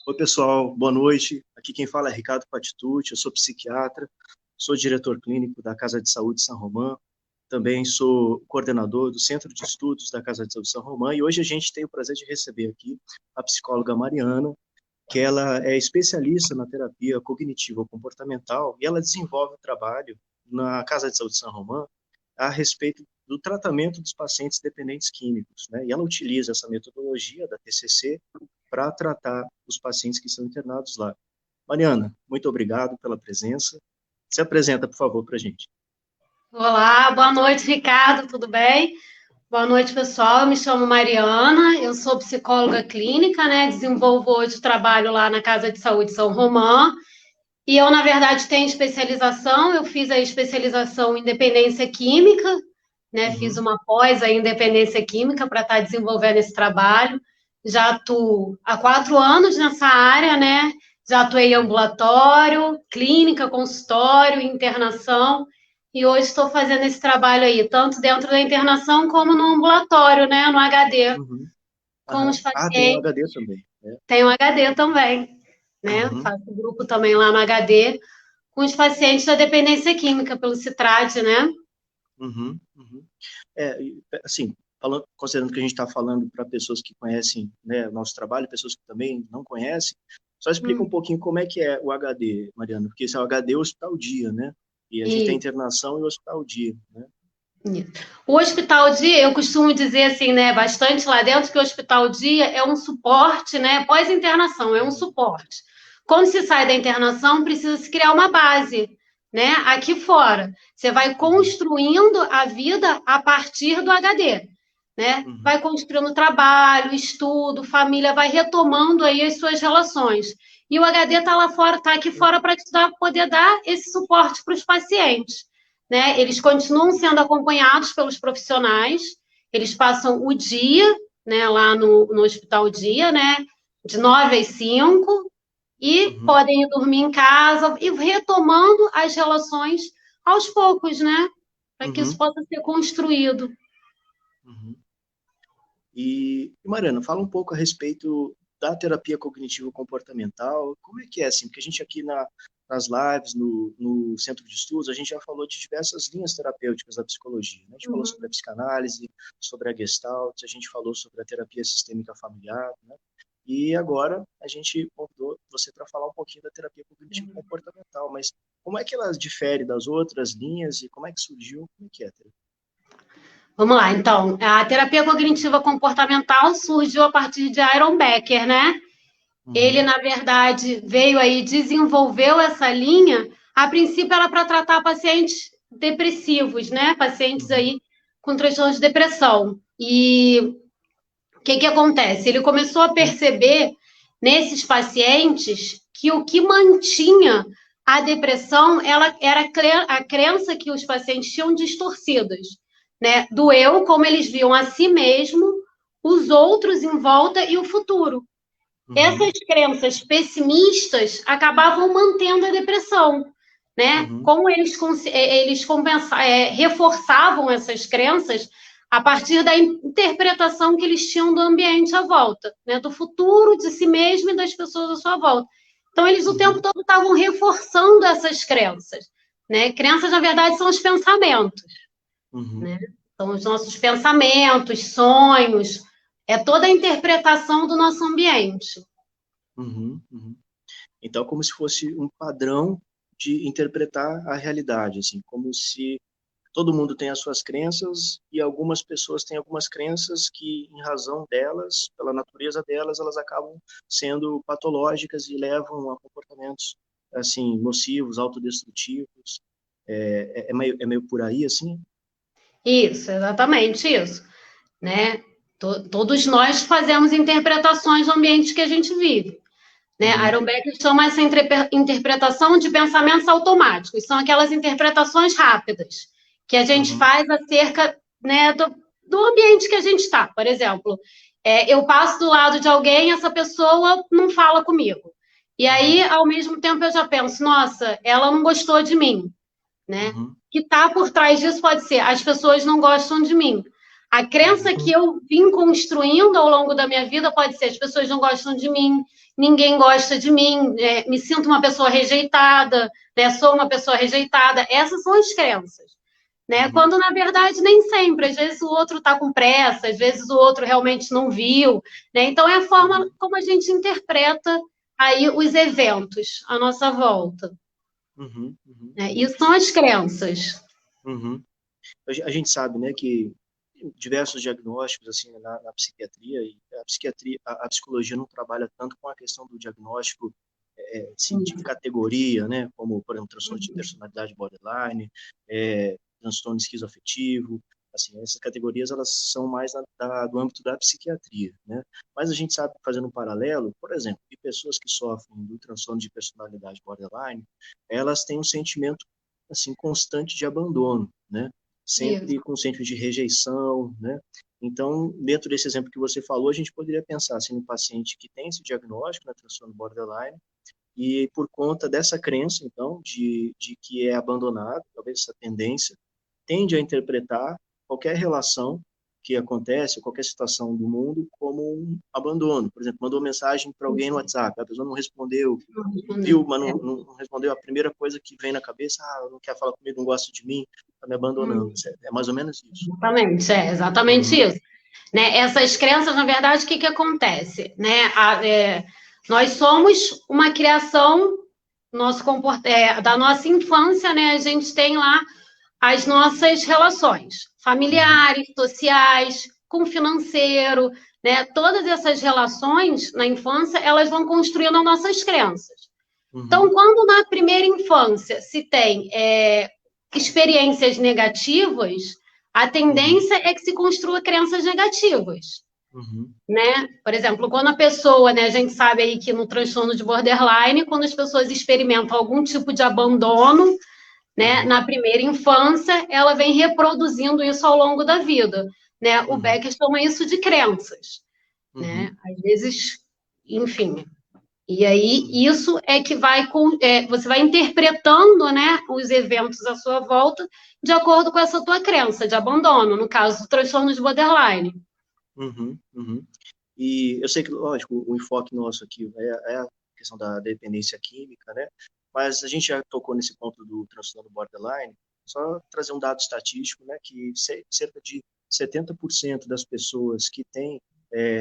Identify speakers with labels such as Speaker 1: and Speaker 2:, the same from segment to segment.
Speaker 1: Oi, pessoal, boa noite. Aqui quem fala é Ricardo Patitucci, eu sou psiquiatra, sou diretor clínico da Casa de Saúde São Romão, também sou coordenador do Centro de Estudos da Casa de Saúde São Romão, e hoje a gente tem o prazer de receber aqui a psicóloga Mariana, que ela é especialista na terapia cognitivo-comportamental, e ela desenvolve o trabalho na Casa de Saúde São Romão a respeito do tratamento dos pacientes dependentes químicos, né? E ela utiliza essa metodologia da TCC para tratar os pacientes que estão internados lá. Mariana, muito obrigado pela presença. Se apresenta, por favor, para a gente.
Speaker 2: Olá, boa noite, Ricardo, tudo bem? Boa noite, pessoal. Eu me chamo Mariana, eu sou psicóloga clínica, né? Desenvolvo hoje o trabalho lá na Casa de Saúde São Romão. E eu, na verdade, tenho especialização. Eu fiz a especialização em dependência química, né? Fiz
Speaker 1: Uhum,
Speaker 2: uma pós em dependência química para estar desenvolvendo esse trabalho. Já atuo há 4 anos nessa área, né? Já atuei em ambulatório, clínica, consultório, internação. E hoje estou fazendo esse trabalho aí, tanto dentro da internação como no ambulatório, né? No HD,
Speaker 1: uhum,
Speaker 2: com os
Speaker 1: aham. Ah, tem o
Speaker 2: pacientes.
Speaker 1: HD também. É.
Speaker 2: Tem o HD também, né?
Speaker 1: Uhum,
Speaker 2: Faço grupo também lá no HD com os pacientes da dependência química pelo citrate, né?
Speaker 1: uhum, uhum. Assim, considerando que a gente está falando para pessoas que conhecem, né, o nosso trabalho, pessoas que também não conhecem, só explica um
Speaker 2: Hum,
Speaker 1: pouquinho como é que é o HD, Mariana, porque esse é o HD Hospital Dia, né? E a gente tem
Speaker 2: e
Speaker 1: internação e Hospital Dia, né?
Speaker 2: isso. O hospital dia, eu costumo dizer assim, né, bastante lá dentro, que o hospital dia é um suporte, né, pós-internação, é um
Speaker 1: Uhum,
Speaker 2: suporte. Quando se sai da internação, precisa se criar uma base, né, aqui fora. Você vai
Speaker 1: uhum,
Speaker 2: construindo a vida a partir do HD, né?
Speaker 1: uhum,
Speaker 2: Vai construindo trabalho, estudo, família, vai retomando aí as suas relações. E o HD está lá fora, está aqui fora para te dar, poder dar esse suporte para os pacientes, né? Eles continuam sendo acompanhados pelos profissionais, eles passam o dia, né, lá no Hospital Dia, né, de 9 às 5, e
Speaker 1: uhum,
Speaker 2: podem ir dormir em casa e retomando as relações aos poucos, né, para que isso
Speaker 1: uhum,
Speaker 2: possa ser construído.
Speaker 1: uhum. Mariana, fala um pouco a respeito da terapia cognitivo-comportamental. Como é que é, assim? Porque a gente aqui nas lives, no Centro de Estudos, a gente já falou de diversas linhas terapêuticas da psicologia, né? A gente falou
Speaker 2: Uhum.
Speaker 1: sobre a psicanálise, sobre a Gestalt, a gente falou sobre a terapia sistêmica familiar, né? E agora a gente convidou você para falar um pouquinho da terapia cognitivo-comportamental, mas como é que ela difere das outras linhas e como é que surgiu? Como é que é a terapia?
Speaker 2: Vamos lá, então, a terapia cognitiva comportamental surgiu a partir de Aaron Becker, né? Ele,
Speaker 1: Uhum,
Speaker 2: na verdade, veio aí, desenvolveu essa linha. A princípio, era para tratar pacientes depressivos, né? Pacientes
Speaker 1: uhum,
Speaker 2: aí com transtorno de depressão. E o que que acontece? Ele começou a perceber nesses pacientes que o que mantinha a depressão ela era a crença que os pacientes tinham distorcidas, né? Do eu, como eles viam a si mesmo, os outros em volta e o futuro. Essas
Speaker 1: uhum,
Speaker 2: crenças pessimistas acabavam mantendo a depressão, né?
Speaker 1: uhum,
Speaker 2: Como eles reforçavam essas crenças a partir da interpretação que eles tinham do ambiente à volta, né? Do futuro, de si mesmo e das pessoas à sua volta. Então, eles o tempo
Speaker 1: uhum,
Speaker 2: todo estavam reforçando essas crenças, né? Crenças, na verdade, são os pensamentos,
Speaker 1: uhum.
Speaker 2: né? São os nossos pensamentos, sonhos, é toda a interpretação do nosso ambiente.
Speaker 1: Uhum, uhum. Então, como se fosse um padrão de interpretar a realidade, assim, como se todo mundo tem as suas crenças e algumas pessoas têm algumas crenças que, em razão delas, pela natureza delas, elas acabam sendo patológicas e levam a comportamentos, assim, nocivos, autodestrutivos. É meio por aí, assim?
Speaker 2: Isso, exatamente isso, né? Todos nós fazemos interpretações do ambiente que a gente vive, né?
Speaker 1: Uhum,
Speaker 2: Aaron Becker chama essa interpretação de pensamentos automáticos. São aquelas interpretações rápidas que a gente
Speaker 1: uhum,
Speaker 2: faz acerca, né, do ambiente que a gente está. Por exemplo, eu passo do lado de alguém, essa pessoa não fala comigo. E aí,
Speaker 1: uhum,
Speaker 2: ao mesmo tempo, eu já penso, nossa, ela não gostou de mim, né?
Speaker 1: uhum,
Speaker 2: Que está por trás disso pode ser, as pessoas não gostam de mim. A crença
Speaker 1: uhum,
Speaker 2: que eu vim construindo ao longo da minha vida pode ser, as pessoas não gostam de mim, ninguém gosta de mim, me sinto uma pessoa rejeitada, né? Sou uma pessoa rejeitada. Essas são as crenças. Né?
Speaker 1: Uhum.
Speaker 2: Quando, na verdade, nem sempre. Às vezes o outro está com pressa, às vezes o outro realmente não viu. Né? Então, é a forma
Speaker 1: Uhum.
Speaker 2: como a gente interpreta aí os eventos à nossa volta.
Speaker 1: Uhum. Uhum.
Speaker 2: Né? Isso são as crenças.
Speaker 1: Uhum. A gente sabe, né, que diversos diagnósticos assim na psiquiatria e a psicologia não trabalha tanto com a questão do diagnóstico assim, de categoria, né, como por exemplo transtorno de personalidade borderline, transtorno esquizoafetivo, assim, essas categorias elas são mais do âmbito da psiquiatria, né? Mas a gente sabe, fazendo um paralelo, por exemplo, de pessoas que sofrem do transtorno de personalidade borderline, elas têm um sentimento assim constante de abandono, né?
Speaker 2: Isso.
Speaker 1: Sempre com sentimento de rejeição, né? Então, dentro desse exemplo que você falou, a gente poderia pensar assim, um paciente que tem esse diagnóstico, né, transtorno borderline, e por conta dessa crença, então, de que é abandonado, talvez essa tendência, tende a interpretar qualquer relação que acontece, qualquer situação do mundo, como um abandono. Por exemplo, mandou mensagem para alguém no WhatsApp, a pessoa não respondeu, viu, mas não respondeu, a primeira coisa que vem na cabeça, não quer falar comigo, não gosta de mim, está me abandonando. É mais ou menos isso.
Speaker 2: Exatamente, exatamente
Speaker 1: Uhum,
Speaker 2: isso. Né? Essas crenças, na verdade, o que acontece? Né? Nós somos uma criação da nossa infância, né? A gente tem lá as nossas relações
Speaker 1: uhum,
Speaker 2: familiares, sociais, com o financeiro, né? Todas essas relações na infância, elas vão construindo as nossas crenças. Então,
Speaker 1: uhum,
Speaker 2: quando na primeira infância se tem experiências negativas, a
Speaker 1: uhum,
Speaker 2: tendência é que se construa crenças negativas,
Speaker 1: uhum,
Speaker 2: né? Por exemplo, quando a pessoa, né, a gente sabe aí que no transtorno de borderline, quando as pessoas experimentam algum tipo de abandono, né,
Speaker 1: uhum,
Speaker 2: na primeira infância, ela vem reproduzindo isso ao longo da vida, né? O
Speaker 1: uhum,
Speaker 2: Becker chama isso de crenças, né?
Speaker 1: uhum,
Speaker 2: Às vezes, enfim, e aí,
Speaker 1: uhum.
Speaker 2: isso é que você vai interpretando, né, os eventos à sua volta de acordo com essa tua crença de abandono, no caso do transtorno de borderline.
Speaker 1: Uhum, uhum. E eu sei que, lógico, o enfoque nosso aqui é a questão da dependência química, né? Mas a gente já tocou nesse ponto do transtorno borderline, só trazer um dado estatístico, né? Que cerca de 70% das pessoas que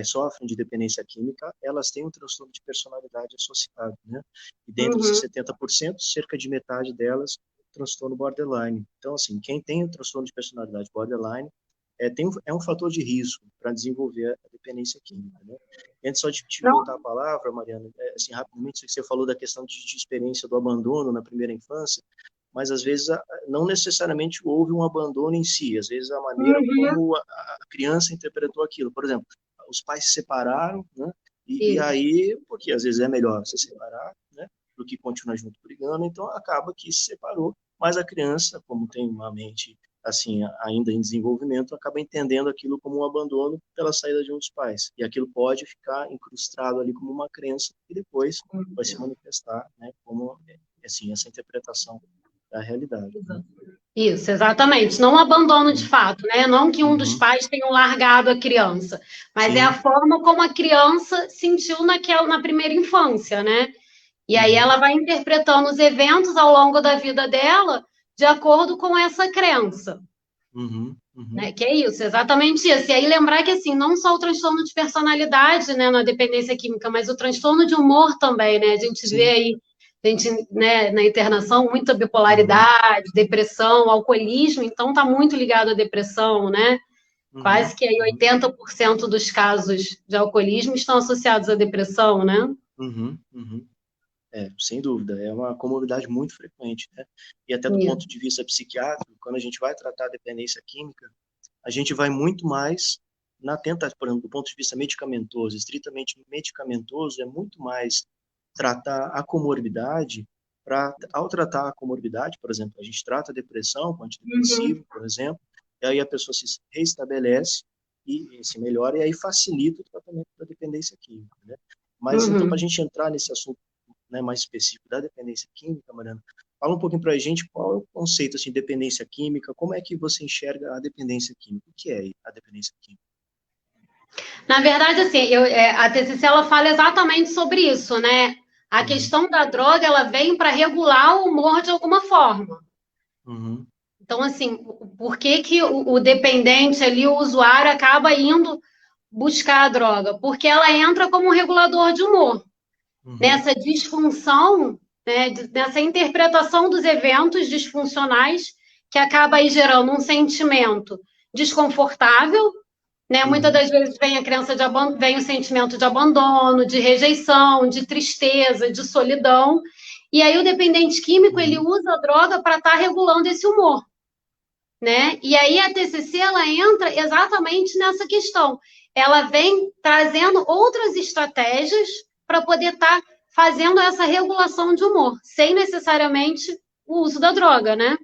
Speaker 1: sofrem de dependência química, elas têm um transtorno de personalidade associado, né? E dentre esses
Speaker 2: Uhum.
Speaker 1: 70%, cerca de metade delas, transtorno borderline. Então, assim, quem tem o transtorno de personalidade borderline é um fator de risco para desenvolver a dependência química, né? Antes só de te
Speaker 2: Não,
Speaker 1: voltar a palavra, Mariana, assim, rapidamente, você falou da questão de experiência do abandono na primeira infância, mas às vezes não necessariamente houve um abandono em si, às vezes a maneira
Speaker 2: uhum.
Speaker 1: como a criança interpretou aquilo. Por exemplo, os pais se separaram, né? E
Speaker 2: Isso.
Speaker 1: aí, porque às vezes é melhor se separar, né? Do que continuar junto brigando, então acaba que se separou, mas a criança, como tem uma mente assim, ainda em desenvolvimento, acaba entendendo aquilo como um abandono pela saída de um dos pais. E aquilo pode ficar incrustado ali como uma crença e depois vai se manifestar, né, como assim, essa interpretação da realidade. Né?
Speaker 2: Isso, exatamente. Não abandono de
Speaker 1: Uhum.
Speaker 2: fato, né? Não que um dos
Speaker 1: Uhum.
Speaker 2: pais tenha largado a criança, mas é a
Speaker 1: Sim.
Speaker 2: forma como a criança sentiu na primeira infância, né? E aí
Speaker 1: Uhum.
Speaker 2: ela vai interpretando os eventos ao longo da vida dela de acordo com essa crença,
Speaker 1: Uhum. Uhum.
Speaker 2: né? Que é isso, exatamente isso. E aí lembrar que assim, não só o transtorno de personalidade, né, na dependência química, mas o transtorno de humor também, né? A gente vê
Speaker 1: Sim.
Speaker 2: aí, né, na internação, muita
Speaker 1: Uhum.
Speaker 2: bipolaridade, depressão, alcoolismo, então tá muito ligado à depressão, né?
Speaker 1: Uhum.
Speaker 2: Quase que aí
Speaker 1: Uhum.
Speaker 2: 80% dos casos de alcoolismo estão associados à depressão, né?
Speaker 1: Uhum. Uhum. Sem dúvida, é uma comorbidade muito frequente, né? E até do
Speaker 2: Isso.
Speaker 1: ponto de vista psiquiátrico, quando a gente vai tratar a dependência química, a gente vai muito mais na tentativa, por exemplo, do ponto de vista medicamentoso, estritamente medicamentoso, é muito mais tratar a comorbidade, ao tratar a comorbidade, por exemplo, a gente trata a depressão com
Speaker 2: Uhum.
Speaker 1: antidepressivo, por exemplo, e aí a pessoa se reestabelece e se melhora, e aí facilita o tratamento da dependência química, né? Mas, então, para a
Speaker 2: Uhum.
Speaker 1: gente entrar nesse assunto, né, mais específico da dependência química, Mariana, fala um pouquinho para a gente qual é o conceito assim, de dependência química, como é que você enxerga a dependência química? O que é a dependência química?
Speaker 2: Na verdade, assim, a TCC ela fala exatamente sobre isso, né? A
Speaker 1: Uhum,
Speaker 2: questão da droga, ela vem para regular o humor de alguma forma.
Speaker 1: uhum,
Speaker 2: Então, assim, por que que o dependente ali, o usuário, acaba indo buscar a droga? Porque ela entra como um regulador de humor.
Speaker 1: uhum,
Speaker 2: Nessa disfunção, né, nessa interpretação dos eventos disfuncionais, que acaba aí gerando um sentimento desconfortável, né? Muitas
Speaker 1: uhum,
Speaker 2: das vezes vem a crença de vem o sentimento de abandono, de rejeição, de tristeza, de solidão. E aí o dependente químico ele
Speaker 1: uhum,
Speaker 2: usa a droga para estar regulando esse humor, né? E aí a TCC ela entra exatamente nessa questão. Ela vem trazendo outras estratégias para poder estar fazendo essa regulação de humor, sem necessariamente o uso da droga, né?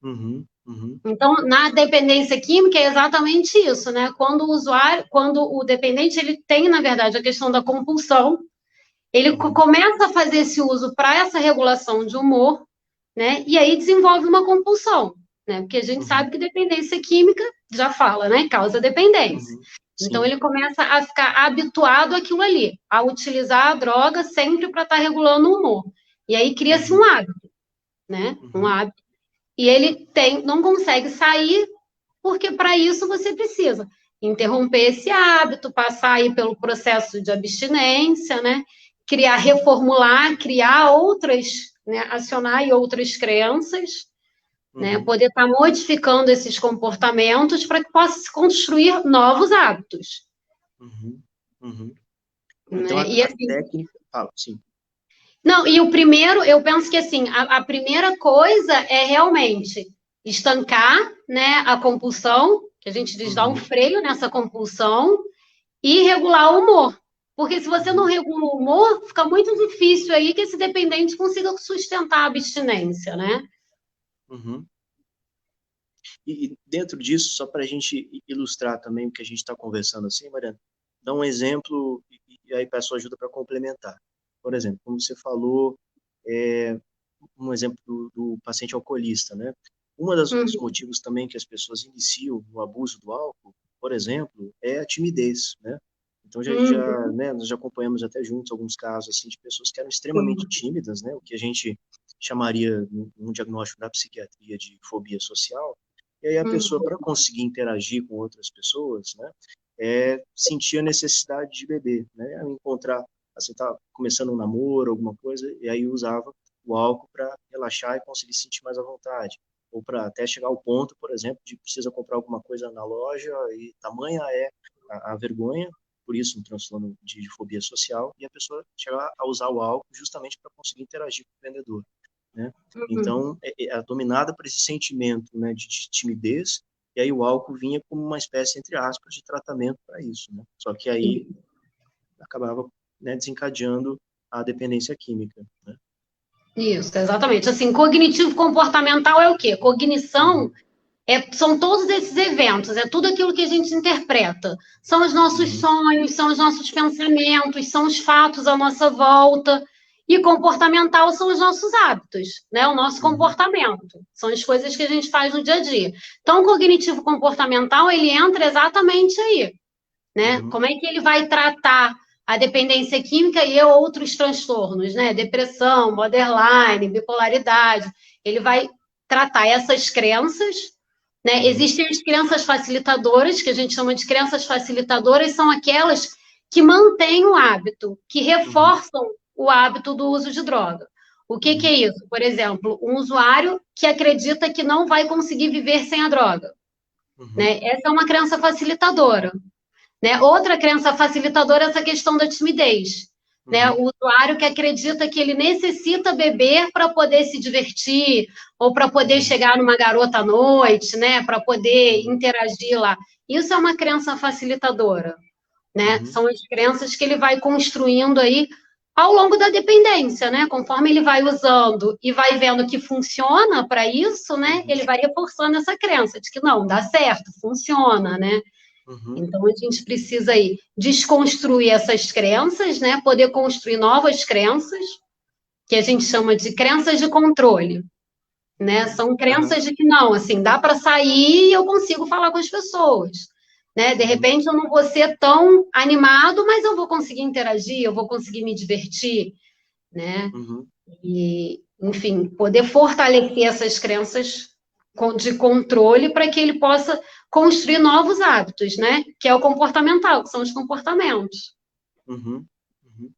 Speaker 1: uhum, uhum,
Speaker 2: Então, na dependência química é exatamente isso, né? Quando o usuário, quando o dependente, ele tem, na verdade, a questão da compulsão, ele
Speaker 1: uhum,
Speaker 2: começa a fazer esse uso para essa regulação de humor, né? E aí desenvolve uma compulsão, né? Porque a gente
Speaker 1: uhum,
Speaker 2: sabe que dependência química já fala, né? Causa dependência.
Speaker 1: uhum.
Speaker 2: Então
Speaker 1: Sim.
Speaker 2: ele começa a ficar habituado àquilo ali, a utilizar a droga sempre para estar regulando o humor. E aí cria-se um
Speaker 1: Uhum,
Speaker 2: hábito, né? Um
Speaker 1: uhum,
Speaker 2: hábito. E ele não consegue sair porque para isso você precisa interromper esse hábito, passar aí pelo processo de abstinência, né? Criar, reformular, criar outras, né? Acionar aí outras crenças, né?
Speaker 1: uhum,
Speaker 2: Poder estar modificando esses comportamentos para que possa se construir novos hábitos,
Speaker 1: uhum, uhum. Então
Speaker 2: né? E
Speaker 1: a
Speaker 2: assim,
Speaker 1: técnica, fala, sim.
Speaker 2: não, e o primeiro, eu penso que assim, a primeira coisa é realmente estancar, né, a compulsão, que a gente diz dar um
Speaker 1: Uhum,
Speaker 2: freio nessa compulsão e regular o humor. Porque se você não
Speaker 1: uhum,
Speaker 2: regula o humor, fica muito difícil aí que esse dependente consiga sustentar a abstinência, né?
Speaker 1: uhum. E dentro disso, só para a gente ilustrar também o que a gente está conversando assim, Mariana, dá um exemplo e aí peço ajuda para complementar. Por exemplo, como você falou, é, um exemplo do paciente alcoolista, né? Dos
Speaker 2: Uhum,
Speaker 1: motivos também que as pessoas iniciam o abuso do álcool, por exemplo, é a timidez, né? Então
Speaker 2: uhum,
Speaker 1: né, nós já acompanhamos até juntos alguns casos assim de pessoas que eram extremamente
Speaker 2: sim,
Speaker 1: tímidas, né? O que a gente chamaria no diagnóstico da psiquiatria de fobia social. E aí a pessoa,
Speaker 2: uhum,
Speaker 1: para conseguir interagir com outras pessoas, né, sentia a necessidade de beber, né? Encontrar, assim, tá começando um namoro, alguma coisa, e aí usava o álcool para relaxar e conseguir se sentir mais à vontade. Ou para até chegar ao ponto, por exemplo, de precisa comprar alguma coisa na loja e tamanha é a vergonha, por isso um transtorno de fobia social, e a pessoa chegar a usar o álcool justamente para conseguir interagir com o vendedor, né?
Speaker 2: uhum.
Speaker 1: Então, é dominada por esse sentimento, né, de timidez, e aí o álcool vinha como uma espécie, entre aspas, de tratamento para isso, né? Só que aí acabava, né, desencadeando a dependência química, né?
Speaker 2: Isso, exatamente. Assim, cognitivo comportamental é o quê? Cognição
Speaker 1: Uhum,
Speaker 2: são todos esses eventos, é tudo aquilo que a gente interpreta. São os nossos
Speaker 1: uhum,
Speaker 2: sonhos, são os nossos pensamentos, são os fatos à nossa volta. E comportamental são os nossos hábitos, né? O nosso
Speaker 1: uhum,
Speaker 2: comportamento. São as coisas que a gente faz no dia a dia. Então, o cognitivo comportamental, ele entra exatamente aí, né?
Speaker 1: uhum,
Speaker 2: Como é que ele vai tratar a dependência química e outros transtornos, né? Depressão, borderline, bipolaridade. Ele vai tratar essas crenças, né?
Speaker 1: uhum,
Speaker 2: Existem as crenças facilitadoras, que a gente chama de crenças facilitadoras, são aquelas que mantêm o hábito, que
Speaker 1: uhum,
Speaker 2: reforçam o hábito do uso de droga. O que que é
Speaker 1: uhum,
Speaker 2: isso? Por exemplo, um usuário que acredita que não vai conseguir viver sem a droga,
Speaker 1: uhum,
Speaker 2: né? Essa é uma crença facilitadora. Né? Outra crença facilitadora é essa questão da timidez. Né?
Speaker 1: uhum,
Speaker 2: O usuário que acredita que ele necessita beber para poder se divertir, ou para poder
Speaker 1: uhum,
Speaker 2: chegar numa garota à noite, né? Para poder
Speaker 1: uhum,
Speaker 2: interagir lá. Isso é uma crença facilitadora. Né?
Speaker 1: uhum,
Speaker 2: São as crenças que ele vai construindo aí ao longo da dependência, né? Conforme ele vai usando e vai vendo que funciona para isso, né?
Speaker 1: uhum,
Speaker 2: Ele vai reforçando essa crença de que não, dá certo, funciona, né?
Speaker 1: uhum,
Speaker 2: Então, a gente precisa aí desconstruir essas crenças, né? Poder construir novas crenças, que a gente chama de crenças de controle, né? São
Speaker 1: aham,
Speaker 2: crenças de que não, assim, dá para sair e eu consigo falar com as pessoas. né? De
Speaker 1: uhum,
Speaker 2: repente eu não vou ser tão animado, mas eu vou conseguir interagir, eu vou conseguir me divertir, né?
Speaker 1: uhum,
Speaker 2: E, enfim, poder fortalecer essas crenças de controle para que ele possa construir novos hábitos, né? Que é o comportamental, que são os comportamentos.
Speaker 1: uhum, uhum,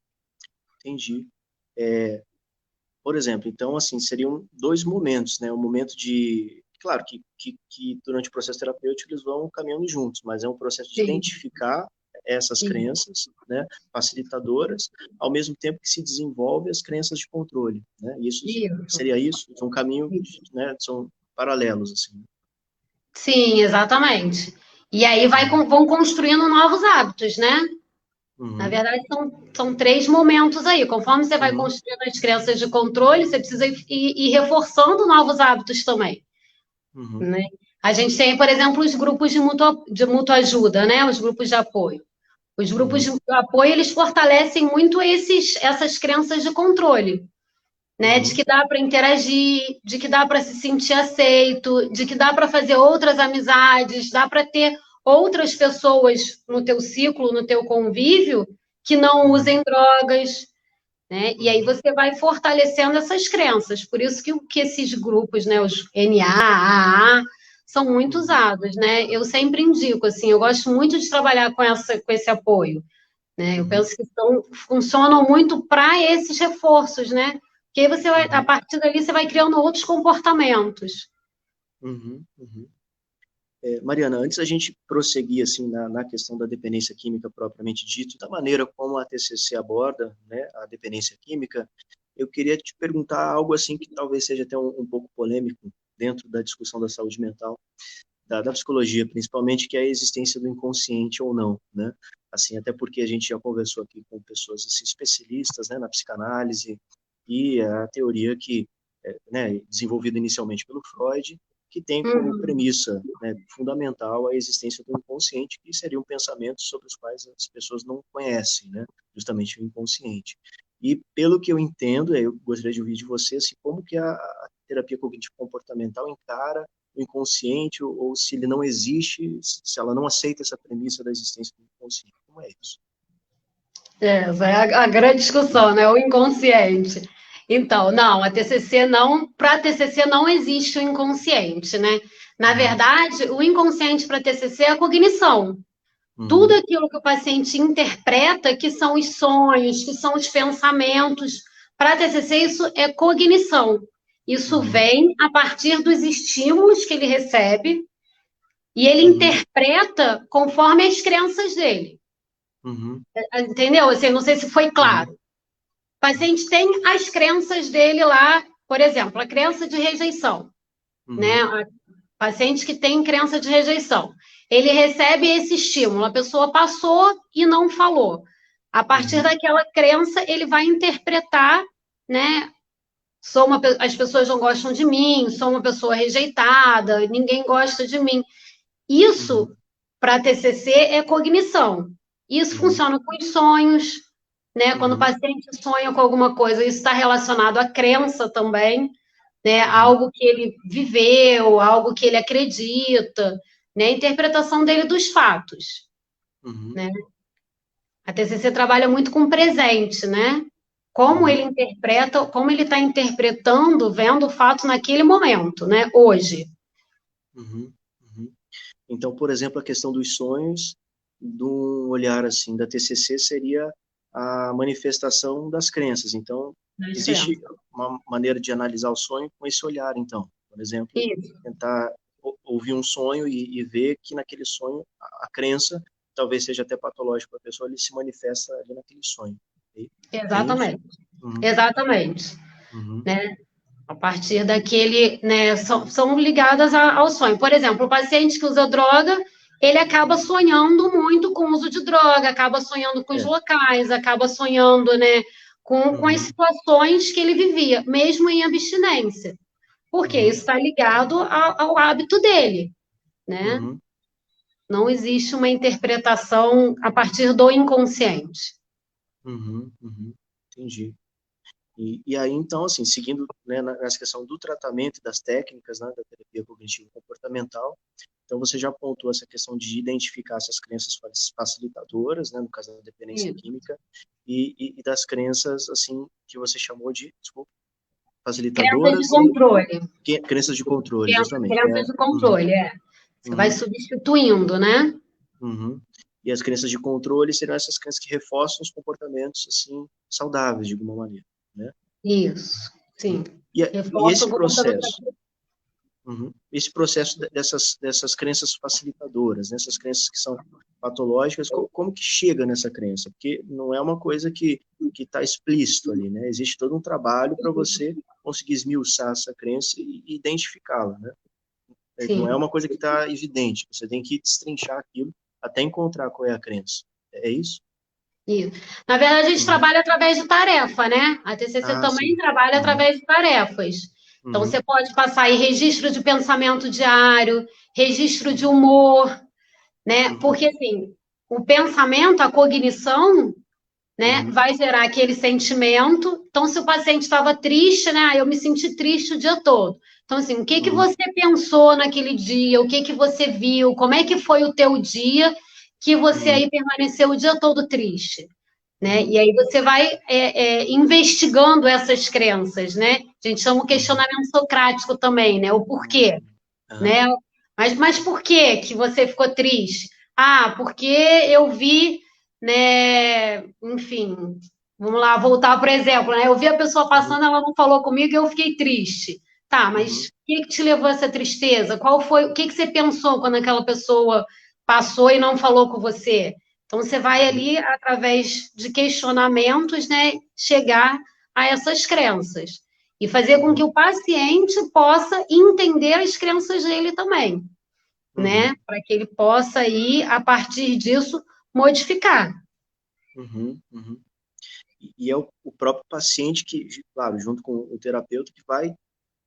Speaker 1: entendi. É, por exemplo, então, assim, seriam dois momentos, né? O momento de... Claro que durante o processo terapêutico eles vão caminhando juntos, mas é um processo de
Speaker 2: Sim,
Speaker 1: identificar essas
Speaker 2: sim.
Speaker 1: crenças, né, facilitadoras, ao mesmo tempo que se desenvolve as crenças de controle, né? E isso
Speaker 2: Isso.
Speaker 1: seria isso, é um caminho, né, são paralelos, assim.
Speaker 2: Sim, exatamente. E aí
Speaker 1: Uhum,
Speaker 2: vão construindo novos hábitos, né? Na
Speaker 1: uhum,
Speaker 2: verdade, são três momentos aí. Conforme você vai
Speaker 1: uhum,
Speaker 2: construindo as crenças de controle, você precisa ir reforçando novos hábitos também,
Speaker 1: uhum,
Speaker 2: né? A gente tem, por exemplo, os grupos de mútua ajuda, né? Os grupos de apoio. Os grupos de
Speaker 1: uhum,
Speaker 2: apoio, eles fortalecem muito essas crenças de controle, né? De
Speaker 1: uhum,
Speaker 2: que dá para interagir, de que dá para se sentir aceito, de que dá para fazer outras amizades, dá para ter outras pessoas no teu ciclo, no teu convívio, que não
Speaker 1: uhum,
Speaker 2: usem drogas, né? E aí
Speaker 1: uhum,
Speaker 2: você vai fortalecendo essas crenças. Por isso que esses grupos, né, os NA, AA, são muito
Speaker 1: uhum,
Speaker 2: usados, né? Eu sempre indico, assim, eu gosto muito de trabalhar com esse apoio, né? Eu
Speaker 1: uhum,
Speaker 2: penso que funcionam muito para esses reforços, né? Porque aí você vai, a
Speaker 1: uhum,
Speaker 2: partir dali, você vai criando outros comportamentos.
Speaker 1: uhum, uhum. Mariana, antes a gente prosseguir assim na questão da dependência química propriamente dito, da maneira como a TCC aborda, né, a dependência química, eu queria te perguntar algo assim que talvez seja até um pouco polêmico dentro da discussão da saúde mental, da psicologia, principalmente, que é a existência do inconsciente ou não, né? Assim, até porque a gente já conversou aqui com pessoas assim, especialistas, né, na psicanálise e a teoria que, né, desenvolvida inicialmente pelo Freud, que tem como
Speaker 2: Uhum.
Speaker 1: premissa, né, fundamental a existência do inconsciente, que seriam pensamentos sobre os quais as pessoas não conhecem, né, justamente o inconsciente. E pelo que eu entendo, eu gostaria de ouvir de você, assim, como que a terapia cognitivo comportamental encara o inconsciente, ou se ele não existe, se ela não aceita essa premissa da existência do inconsciente. Como é isso?
Speaker 2: Essa é a grande discussão, né? O inconsciente. Então, não, a TCC não, para a TCC não existe o inconsciente, né? Na
Speaker 1: Uhum,
Speaker 2: verdade, o inconsciente para a TCC é a cognição. Tudo
Speaker 1: uhum,
Speaker 2: aquilo que o paciente interpreta, que são os sonhos, que são os pensamentos, para a TCC isso é cognição. Isso
Speaker 1: uhum,
Speaker 2: vem a partir dos estímulos que ele recebe e ele
Speaker 1: uhum,
Speaker 2: interpreta conforme as crenças dele.
Speaker 1: uhum,
Speaker 2: Entendeu? Assim, não sei se foi
Speaker 1: uhum,
Speaker 2: claro. O paciente tem as crenças dele lá, por exemplo, a crença de rejeição, né?
Speaker 1: uhum,
Speaker 2: O paciente que tem crença de rejeição. Ele recebe esse estímulo, a pessoa passou e não falou. A partir
Speaker 1: uhum,
Speaker 2: daquela crença, ele vai interpretar, né? As pessoas não gostam de mim, sou uma pessoa rejeitada, ninguém gosta de mim. Isso,
Speaker 1: uhum,
Speaker 2: para TCC, é cognição. Isso
Speaker 1: uhum,
Speaker 2: funciona com os sonhos, né? Quando o
Speaker 1: uhum,
Speaker 2: paciente sonha com alguma coisa, isso está relacionado à crença também, né?
Speaker 1: uhum,
Speaker 2: Algo que ele viveu, algo que ele acredita, né? A interpretação dele dos fatos,
Speaker 1: uhum,
Speaker 2: né? A TCC trabalha muito com o presente, né? Como ele
Speaker 1: uhum,
Speaker 2: interpreta, como ele está interpretando, vendo o fato naquele momento, né? Hoje.
Speaker 1: uhum, uhum. Então, por exemplo, a questão dos sonhos, de um olhar assim da TCC seria a manifestação das crenças. Então,
Speaker 2: Das
Speaker 1: existe
Speaker 2: crenças.
Speaker 1: uma maneira de analisar o sonho com esse olhar, então. Por exemplo,
Speaker 2: Isso.
Speaker 1: tentar ouvir um sonho e ver que naquele sonho a crença, talvez seja até patológico para a pessoa, ele se manifesta ali naquele sonho. É isso?
Speaker 2: Exatamente.
Speaker 1: Uhum,
Speaker 2: Exatamente.
Speaker 1: uhum,
Speaker 2: Né? A partir daquele, né, são ligadas ao sonho. Por exemplo, o paciente que usa droga, ele acaba sonhando muito com o uso de droga, acaba sonhando com os
Speaker 1: é,
Speaker 2: locais, acaba sonhando, né, com as
Speaker 1: uhum,
Speaker 2: situações que ele vivia, mesmo em abstinência. Porque
Speaker 1: uhum,
Speaker 2: isso está ligado ao hábito dele, né?
Speaker 1: uhum,
Speaker 2: Não existe uma interpretação a partir do inconsciente.
Speaker 1: uhum, uhum. Entendi. E aí, então, assim, seguindo, né, nessa questão do tratamento e das técnicas, né, da terapia cognitivo comportamental, então você já apontou essa questão de identificar essas crenças facilitadoras, né, no caso da dependência
Speaker 2: Isso.
Speaker 1: química, e das crenças, assim, que você chamou de, desculpa,
Speaker 2: Crenças de
Speaker 1: facilitadoras e
Speaker 2: controle.
Speaker 1: crenças de controle, exatamente.
Speaker 2: Crenças de
Speaker 1: Uhum,
Speaker 2: controle, é. Você vai
Speaker 1: uhum,
Speaker 2: substituindo, né?
Speaker 1: uhum. E as crenças de controle seriam essas crenças que reforçam os comportamentos, assim, saudáveis, de alguma maneira, né?
Speaker 2: Isso, sim.
Speaker 1: E
Speaker 2: Reforça
Speaker 1: esse
Speaker 2: o comportamento.
Speaker 1: processo, esse processo dessas crenças facilitadoras, né, essas crenças que são patológicas, como que chega nessa crença? Porque não é uma coisa que está explícito ali, né? Existe todo um trabalho para você conseguir esmiuçar essa crença e identificá-la, né? Não é
Speaker 2: Sim.
Speaker 1: uma coisa que está evidente, você tem que destrinchar aquilo até encontrar qual é a crença. É isso?
Speaker 2: Isso. Na verdade, a gente
Speaker 1: Uhum.
Speaker 2: trabalha através de tarefa, né? A TCC
Speaker 1: Ah,
Speaker 2: também
Speaker 1: sim.
Speaker 2: trabalha
Speaker 1: Uhum.
Speaker 2: através de tarefas. Então,
Speaker 1: Uhum.
Speaker 2: você pode passar aí registro de pensamento diário, registro de humor, né?
Speaker 1: Uhum.
Speaker 2: Porque, assim, o pensamento, a cognição, né,
Speaker 1: Uhum.
Speaker 2: vai gerar aquele sentimento. Então, se o paciente estava triste, né? Eu me senti triste o dia todo. Então, assim, o que que
Speaker 1: Uhum.
Speaker 2: você pensou naquele dia? O que que você viu? Como é que foi o teu dia que você
Speaker 1: Uhum.
Speaker 2: aí permaneceu o dia todo triste? Né?
Speaker 1: Uhum.
Speaker 2: E aí você vai investigando essas crenças, né? A gente chama o
Speaker 1: Uhum.
Speaker 2: questionamento socrático também, né? O porquê,
Speaker 1: Aham.
Speaker 2: né? Mas por que que você ficou triste? Ah, porque eu vi, né? Enfim, vamos lá, voltar por exemplo, né? Eu vi a pessoa
Speaker 1: Uhum.
Speaker 2: passando, ela não falou comigo e eu fiquei triste. Tá, mas
Speaker 1: Uhum.
Speaker 2: o que que te levou a essa tristeza? Qual foi, o que que você pensou quando aquela pessoa passou e não falou com você? Então você vai
Speaker 1: Uhum.
Speaker 2: ali através de questionamentos, né, chegar a essas crenças e fazer com que
Speaker 1: Uhum.
Speaker 2: o paciente possa entender as crenças dele também, né?
Speaker 1: Uhum.
Speaker 2: Para que ele possa aí, a partir disso, modificar.
Speaker 1: Uhum. Uhum. E é o próprio paciente que, claro, junto com o terapeuta, que vai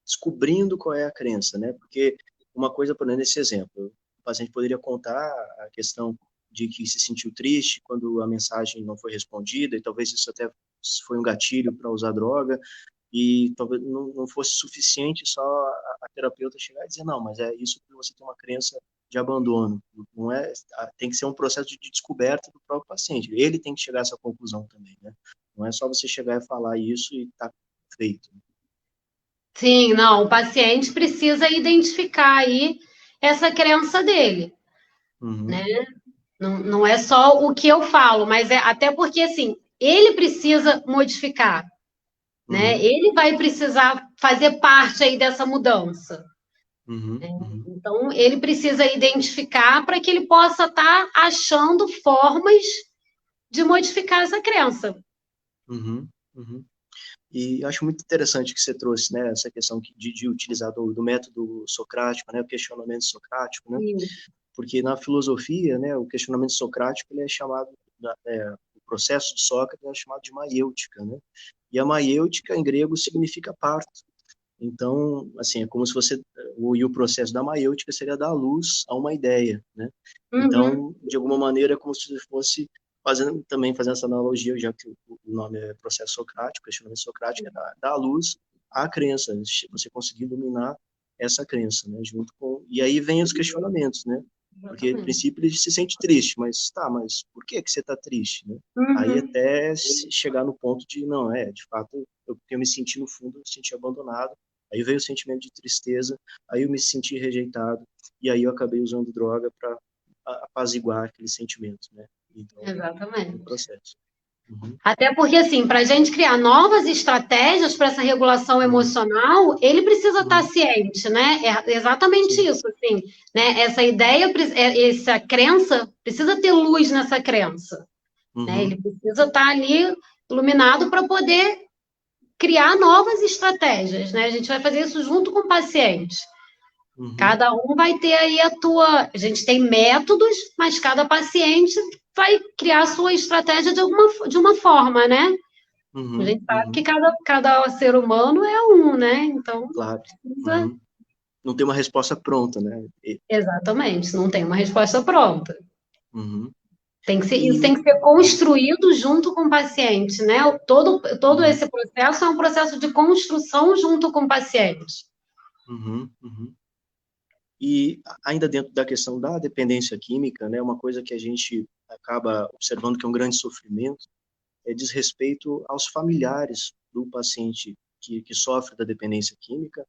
Speaker 1: descobrindo qual é a crença, né? Porque uma coisa, por exemplo, nesse exemplo, o paciente poderia contar a questão de que se sentiu triste quando a mensagem não foi respondida, e talvez isso até foi um gatilho para usar droga, e talvez não fosse suficiente só a terapeuta chegar e dizer, não, mas é isso que você tem uma crença de abandono. Não é, tem que ser um processo de descoberta do próprio paciente. Ele tem que chegar a essa conclusão também, né? Não é só você chegar e falar isso e tá feito.
Speaker 2: Sim, não, o paciente precisa identificar aí essa crença dele,
Speaker 1: Uhum,
Speaker 2: né? Não, não é só o que eu falo, mas é até porque assim, ele precisa modificar, né?
Speaker 1: uhum,
Speaker 2: Ele vai precisar fazer parte aí dessa mudança.
Speaker 1: uhum, uhum,
Speaker 2: Então, ele precisa identificar para que ele possa estar achando formas de modificar essa crença.
Speaker 1: uhum, uhum. E eu acho muito interessante que você trouxe, né, essa questão de utilizar do método socrático, né, o questionamento socrático, né,
Speaker 2: Isso.
Speaker 1: porque na filosofia, né, o questionamento socrático ele é chamado, o processo de Sócrates é chamado de maiêutica, né, e a maiêutica em grego significa parto. Então, assim, é como se você, e o processo da maiêutica seria dar luz a uma ideia, né?
Speaker 2: Uhum.
Speaker 1: Então, de alguma maneira, é como se fosse fazendo essa analogia, já que o nome é processo socrático, questionamento socrático, é dar luz à crença, você conseguir iluminar essa crença, né? Junto com, e aí vem os questionamentos, né? Porque, a
Speaker 2: Exatamente.
Speaker 1: princípio, ele se sente triste, mas tá, mas por que que você está triste, né? Aí
Speaker 2: Uhum.
Speaker 1: até chegar no ponto de, não, de fato, eu me senti no fundo, eu me senti abandonado, aí veio o sentimento de tristeza, aí eu me senti rejeitado, e aí eu acabei usando droga para apaziguar aquele sentimento, né? Então, é um
Speaker 2: Exatamente.
Speaker 1: processo. Uhum,
Speaker 2: Até porque, assim, para a gente criar novas estratégias para essa regulação
Speaker 1: uhum,
Speaker 2: emocional, ele precisa estar
Speaker 1: uhum,
Speaker 2: ciente, né? É exatamente
Speaker 1: sim,
Speaker 2: isso, assim, né? Essa ideia, essa crença, precisa ter luz nessa crença, né?
Speaker 1: uhum,
Speaker 2: Ele precisa estar ali iluminado para poder criar novas estratégias, né? A gente vai fazer isso junto com o paciente.
Speaker 1: uhum,
Speaker 2: Cada um vai ter aí a tua. A gente tem métodos, mas cada paciente vai criar a sua estratégia de uma forma, né? A
Speaker 1: uhum,
Speaker 2: gente sabe que
Speaker 1: uhum,
Speaker 2: cada ser humano é um, né? Então,
Speaker 1: claro.
Speaker 2: precisa.
Speaker 1: Uhum. Não tem uma resposta pronta, né?
Speaker 2: Exatamente, não tem uma resposta pronta.
Speaker 1: Uhum.
Speaker 2: Isso
Speaker 1: E
Speaker 2: tem que ser construído junto com o paciente, né? Todo
Speaker 1: uhum,
Speaker 2: esse processo é um processo de construção junto com o paciente.
Speaker 1: uhum, uhum. E ainda dentro da questão da dependência química, né, uma coisa que a gente acaba observando que é um grande sofrimento diz respeito aos familiares do paciente que sofre da dependência química,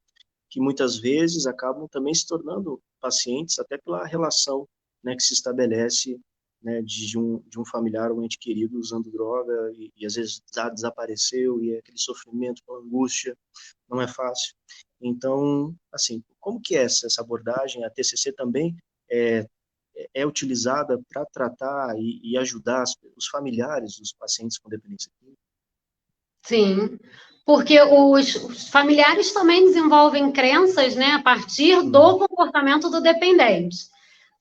Speaker 1: que muitas vezes acabam também se tornando pacientes até pela relação, né, que se estabelece, né, de um familiar ou ente querido usando droga e às vezes desapareceu e é aquele sofrimento, aquela angústia, não é fácil. Então, assim, como que é essa abordagem? A TCC também é, é utilizada para tratar e ajudar os familiares dos pacientes com dependência química?
Speaker 2: Sim, porque os familiares também desenvolvem crenças, né, a partir
Speaker 1: Uhum,
Speaker 2: do comportamento do dependente.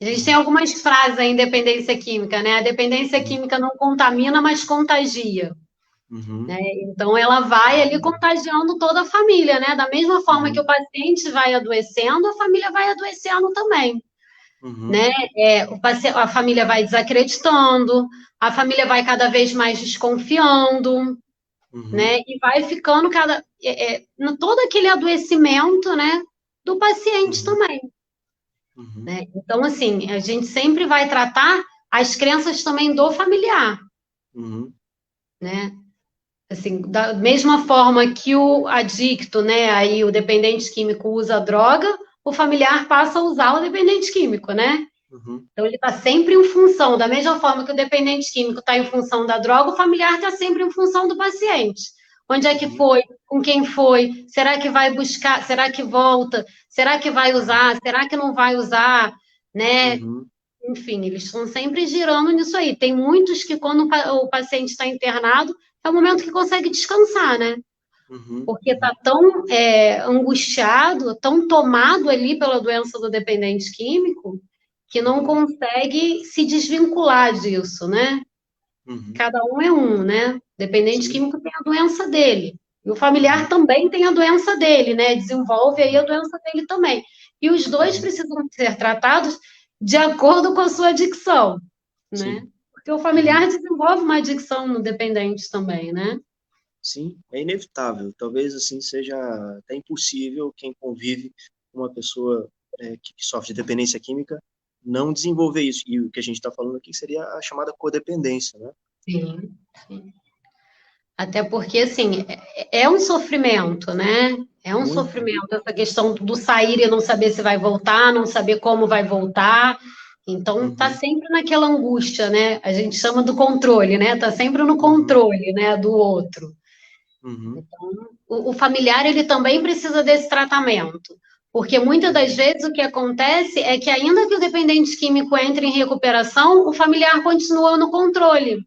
Speaker 2: A gente tem
Speaker 1: uhum,
Speaker 2: algumas frases aí em dependência química, né? A dependência
Speaker 1: uhum,
Speaker 2: química não contamina, mas contagia.
Speaker 1: uhum,
Speaker 2: Né? Então, ela vai ali contagiando toda a família, né? Da mesma forma que
Speaker 1: uhum,
Speaker 2: o paciente vai adoecendo, a família vai adoecendo também,
Speaker 1: uhum,
Speaker 2: né? A família vai desacreditando, a família vai cada vez mais desconfiando,
Speaker 1: uhum,
Speaker 2: né? E vai ficando no todo aquele adoecimento, né? Do paciente
Speaker 1: uhum,
Speaker 2: também,
Speaker 1: uhum,
Speaker 2: né? Então, assim, a gente sempre vai tratar as crenças também do familiar,
Speaker 1: uhum,
Speaker 2: né? Assim, da mesma forma que o adicto, né, aí o dependente químico usa droga, o familiar passa a usar o dependente químico, né?
Speaker 1: uhum,
Speaker 2: Então ele está sempre em função, da mesma forma que o dependente químico está em função da droga, o familiar está sempre em função do paciente. Onde é que
Speaker 1: uhum,
Speaker 2: foi? Com quem foi? Será que vai buscar? Será que volta? Será que vai usar? Será que não vai usar? Né?
Speaker 1: uhum,
Speaker 2: Enfim, eles estão sempre girando nisso aí. Tem muitos que, quando o paciente está internado, é o momento que consegue descansar, né?
Speaker 1: uhum,
Speaker 2: Porque está
Speaker 1: uhum,
Speaker 2: tão angustiado, tão tomado ali pela doença do dependente químico, que não
Speaker 1: uhum,
Speaker 2: consegue se desvincular disso, né?
Speaker 1: uhum.
Speaker 2: Cada um é um, né? Dependente
Speaker 1: Sim.
Speaker 2: químico tem a doença dele. E o familiar
Speaker 1: Uhum,
Speaker 2: também tem a doença dele, né? Desenvolve aí a
Speaker 1: uhum,
Speaker 2: doença dele também. E os dois
Speaker 1: uhum.
Speaker 2: precisam ser tratados de acordo com a sua adicção, né?
Speaker 1: Sim.
Speaker 2: Porque o
Speaker 1: Uhum.
Speaker 2: familiar desenvolve uma adicção no dependente também, né?
Speaker 1: Sim, é inevitável. Talvez assim seja até impossível quem convive com uma pessoa que sofre de dependência química não desenvolver isso. E o que a gente está falando aqui seria a chamada codependência, né?
Speaker 2: Sim, sim. Até porque, assim, é um sofrimento, né? É um
Speaker 1: Muito.
Speaker 2: sofrimento essa questão do sair e não saber se vai voltar, não saber como vai voltar. Então, tá
Speaker 1: Uhum,
Speaker 2: sempre naquela angústia, né? A gente chama do controle, né? Tá sempre no
Speaker 1: uhum,
Speaker 2: controle, né, do outro.
Speaker 1: uhum,
Speaker 2: O familiar, ele também precisa desse tratamento. Porque muitas das
Speaker 1: uhum,
Speaker 2: vezes o que acontece é que, ainda que o dependente químico entre em recuperação, o familiar continua no controle,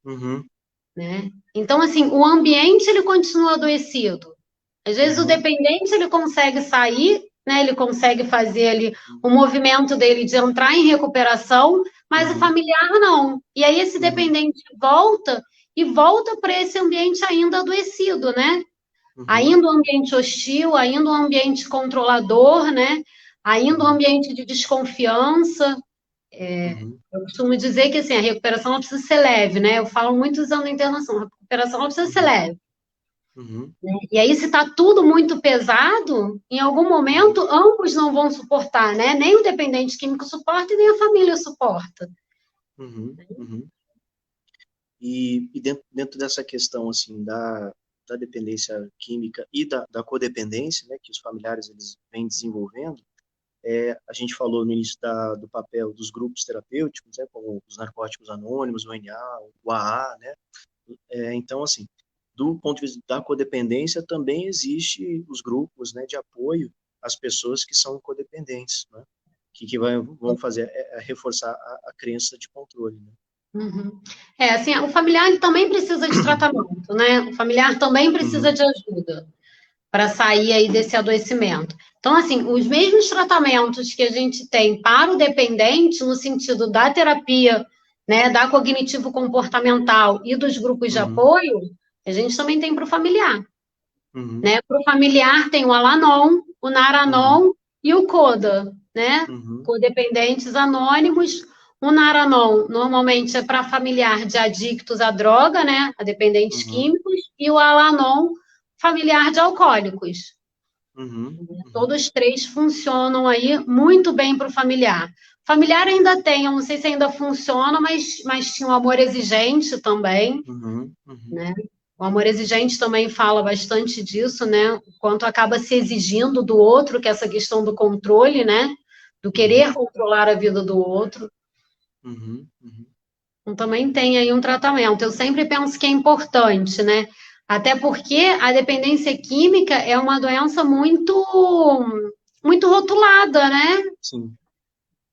Speaker 1: uhum,
Speaker 2: né? Então, assim, o ambiente ele continua adoecido. Às vezes o
Speaker 1: uhum,
Speaker 2: dependente ele consegue sair, né? Ele consegue fazer ali
Speaker 1: uhum,
Speaker 2: o movimento dele de entrar em recuperação, mas o
Speaker 1: uhum,
Speaker 2: familiar não. E aí esse
Speaker 1: uhum,
Speaker 2: dependente volta e volta para esse ambiente ainda adoecido, né?
Speaker 1: uhum,
Speaker 2: Ainda um ambiente hostil, ainda um ambiente controlador, né? Ainda um
Speaker 1: uhum,
Speaker 2: ambiente de desconfiança.
Speaker 1: uhum,
Speaker 2: Eu costumo dizer que assim, a recuperação ela precisa ser leve, né? Eu falo muito usando a internação, a recuperação ela precisa ser
Speaker 1: uhum,
Speaker 2: leve.
Speaker 1: uhum,
Speaker 2: E aí, se está tudo muito pesado, em algum momento
Speaker 1: uhum,
Speaker 2: ambos não vão suportar, né? Nem o dependente químico suporta e nem a família suporta.
Speaker 1: uhum, uhum. E dentro dessa questão assim da dependência química e da codependência, né, que os familiares eles vêm desenvolvendo, a gente falou no início do papel dos grupos terapêuticos, né, como os narcóticos anônimos, o NA, o AA, né? Então, assim, do ponto de vista da codependência, também existe os grupos, né, de apoio às pessoas que são codependentes, né? Vão fazer reforçar a crença de controle, né?
Speaker 2: Uhum. Assim, o familiar ele também precisa de tratamento, né? O familiar também precisa
Speaker 1: Uhum,
Speaker 2: de ajuda para sair aí desse adoecimento. Então, assim, os mesmos tratamentos que a gente tem para o dependente, no sentido da terapia, né, da cognitivo-comportamental e dos grupos de
Speaker 1: uhum,
Speaker 2: apoio, a gente também tem para o familiar,
Speaker 1: uhum,
Speaker 2: né? Para o familiar tem o Alanon, o
Speaker 1: uhum,
Speaker 2: Naranon e o CODA, né?
Speaker 1: uhum,
Speaker 2: Codependentes Anônimos O Naranon, normalmente, é para familiar de adictos à droga, né? A dependentes
Speaker 1: Uhum,
Speaker 2: químicos. E o Alanon, familiar de alcoólicos.
Speaker 1: uhum, uhum,
Speaker 2: Todos três funcionam aí muito bem para o familiar. Familiar ainda tem, eu não sei se ainda funciona, mas tinha o amor exigente também,
Speaker 1: uhum, uhum,
Speaker 2: né? O amor exigente também fala bastante disso, né? O quanto acaba se exigindo do outro, que é essa questão do controle, né? Do
Speaker 1: uhum,
Speaker 2: querer controlar a vida do outro.
Speaker 1: uhum, uhum.
Speaker 2: Então, também tem aí um tratamento. Eu sempre penso que é importante, né? Até porque a dependência química é uma doença muito rotulada, né?
Speaker 1: Sim.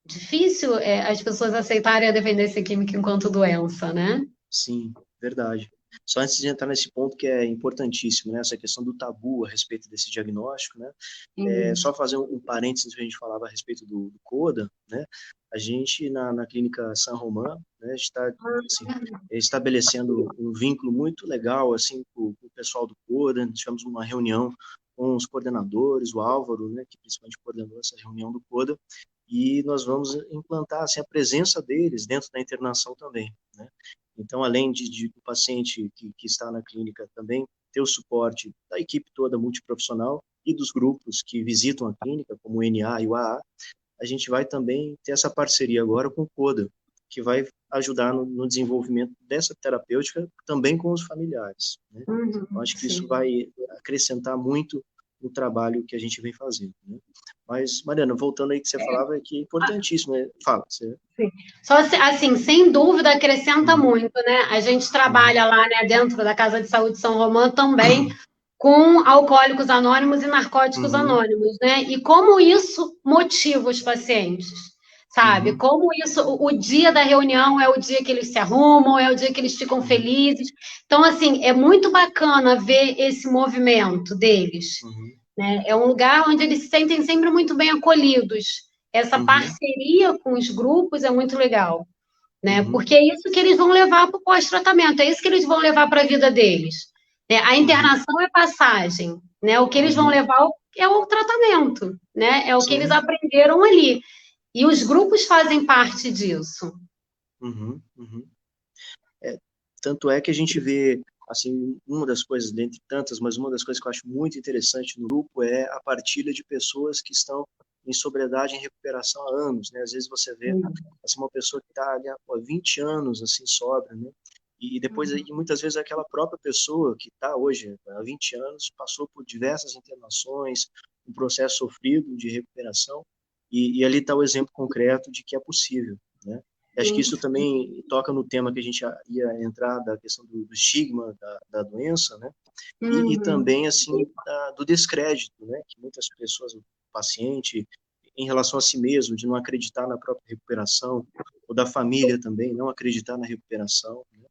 Speaker 2: Difícil as pessoas aceitarem a dependência química enquanto doença, né?
Speaker 1: Sim, verdade. Só antes de entrar nesse ponto que é importantíssimo, né, essa questão do tabu a respeito desse diagnóstico, né, só fazer um parênteses que a gente falava a respeito do CODA, né, a gente na clínica San Román, né, está assim, estabelecendo um vínculo muito legal assim com o pessoal do CODA. Nós tivemos uma reunião com os coordenadores, o Álvaro, né, que principalmente coordenou essa reunião do CODA, e nós vamos implantar assim a presença deles dentro da internação também, né? Então, além de o paciente que está na clínica também ter o suporte da equipe toda multiprofissional e dos grupos que visitam a clínica, como o NA e o AA, a gente vai também ter essa parceria agora com o CODA, que vai ajudar no desenvolvimento dessa terapêutica também com os familiares, né? Eu
Speaker 2: Uhum,
Speaker 1: acho que isso
Speaker 2: sim.
Speaker 1: vai acrescentar muito no trabalho que a gente vem fazendo, né? Mas, Mariana, voltando aí que você falava, é que é importantíssimo, né? Fala, você...
Speaker 2: Só assim, sem dúvida, acrescenta
Speaker 1: Uhum,
Speaker 2: muito, né? A gente
Speaker 1: uhum,
Speaker 2: trabalha lá, né, dentro da Casa de Saúde São Romão também com alcoólicos anônimos e narcóticos
Speaker 1: uhum,
Speaker 2: anônimos, né? E como isso motiva os pacientes, sabe?
Speaker 1: uhum,
Speaker 2: Como isso, o dia da reunião é o dia que eles se arrumam, é o dia que eles ficam
Speaker 1: uhum,
Speaker 2: felizes. Então, assim, é muito bacana ver esse movimento deles,
Speaker 1: uhum.
Speaker 2: né? É um lugar onde eles se sentem sempre muito bem acolhidos. Essa
Speaker 1: Uhum,
Speaker 2: parceria com os grupos é muito legal, né?
Speaker 1: uhum,
Speaker 2: Porque é isso que eles vão levar para o pós-tratamento, é isso que eles vão levar para a vida deles. Né? A
Speaker 1: uhum,
Speaker 2: internação é passagem, né? O que eles vão
Speaker 1: uhum.
Speaker 2: levar é o tratamento, né? É o que eles
Speaker 1: Sim.
Speaker 2: aprenderam ali. E os grupos fazem parte disso.
Speaker 1: Uhum, uhum. É, tanto é que a gente vê, assim, uma das coisas, dentre tantas, mas uma das coisas que eu acho muito interessante no grupo é a partilha de pessoas que estão em sobriedade em recuperação há anos, né? Às vezes você vê assim, uma pessoa que está ali há 20 anos, assim, sóbria, né? E depois, e muitas vezes, aquela própria pessoa que está hoje há 20 anos passou por diversas internações, um processo sofrido de recuperação, e ali está o exemplo concreto de que é possível, né? Acho que isso também toca no tema que a gente ia entrar da questão do estigma da doença, né? E
Speaker 2: Uhum.
Speaker 1: também assim do descrédito, né? Que muitas pessoas, o paciente, em relação a si mesmo, de não acreditar na própria recuperação, ou da família também não acreditar na recuperação, né?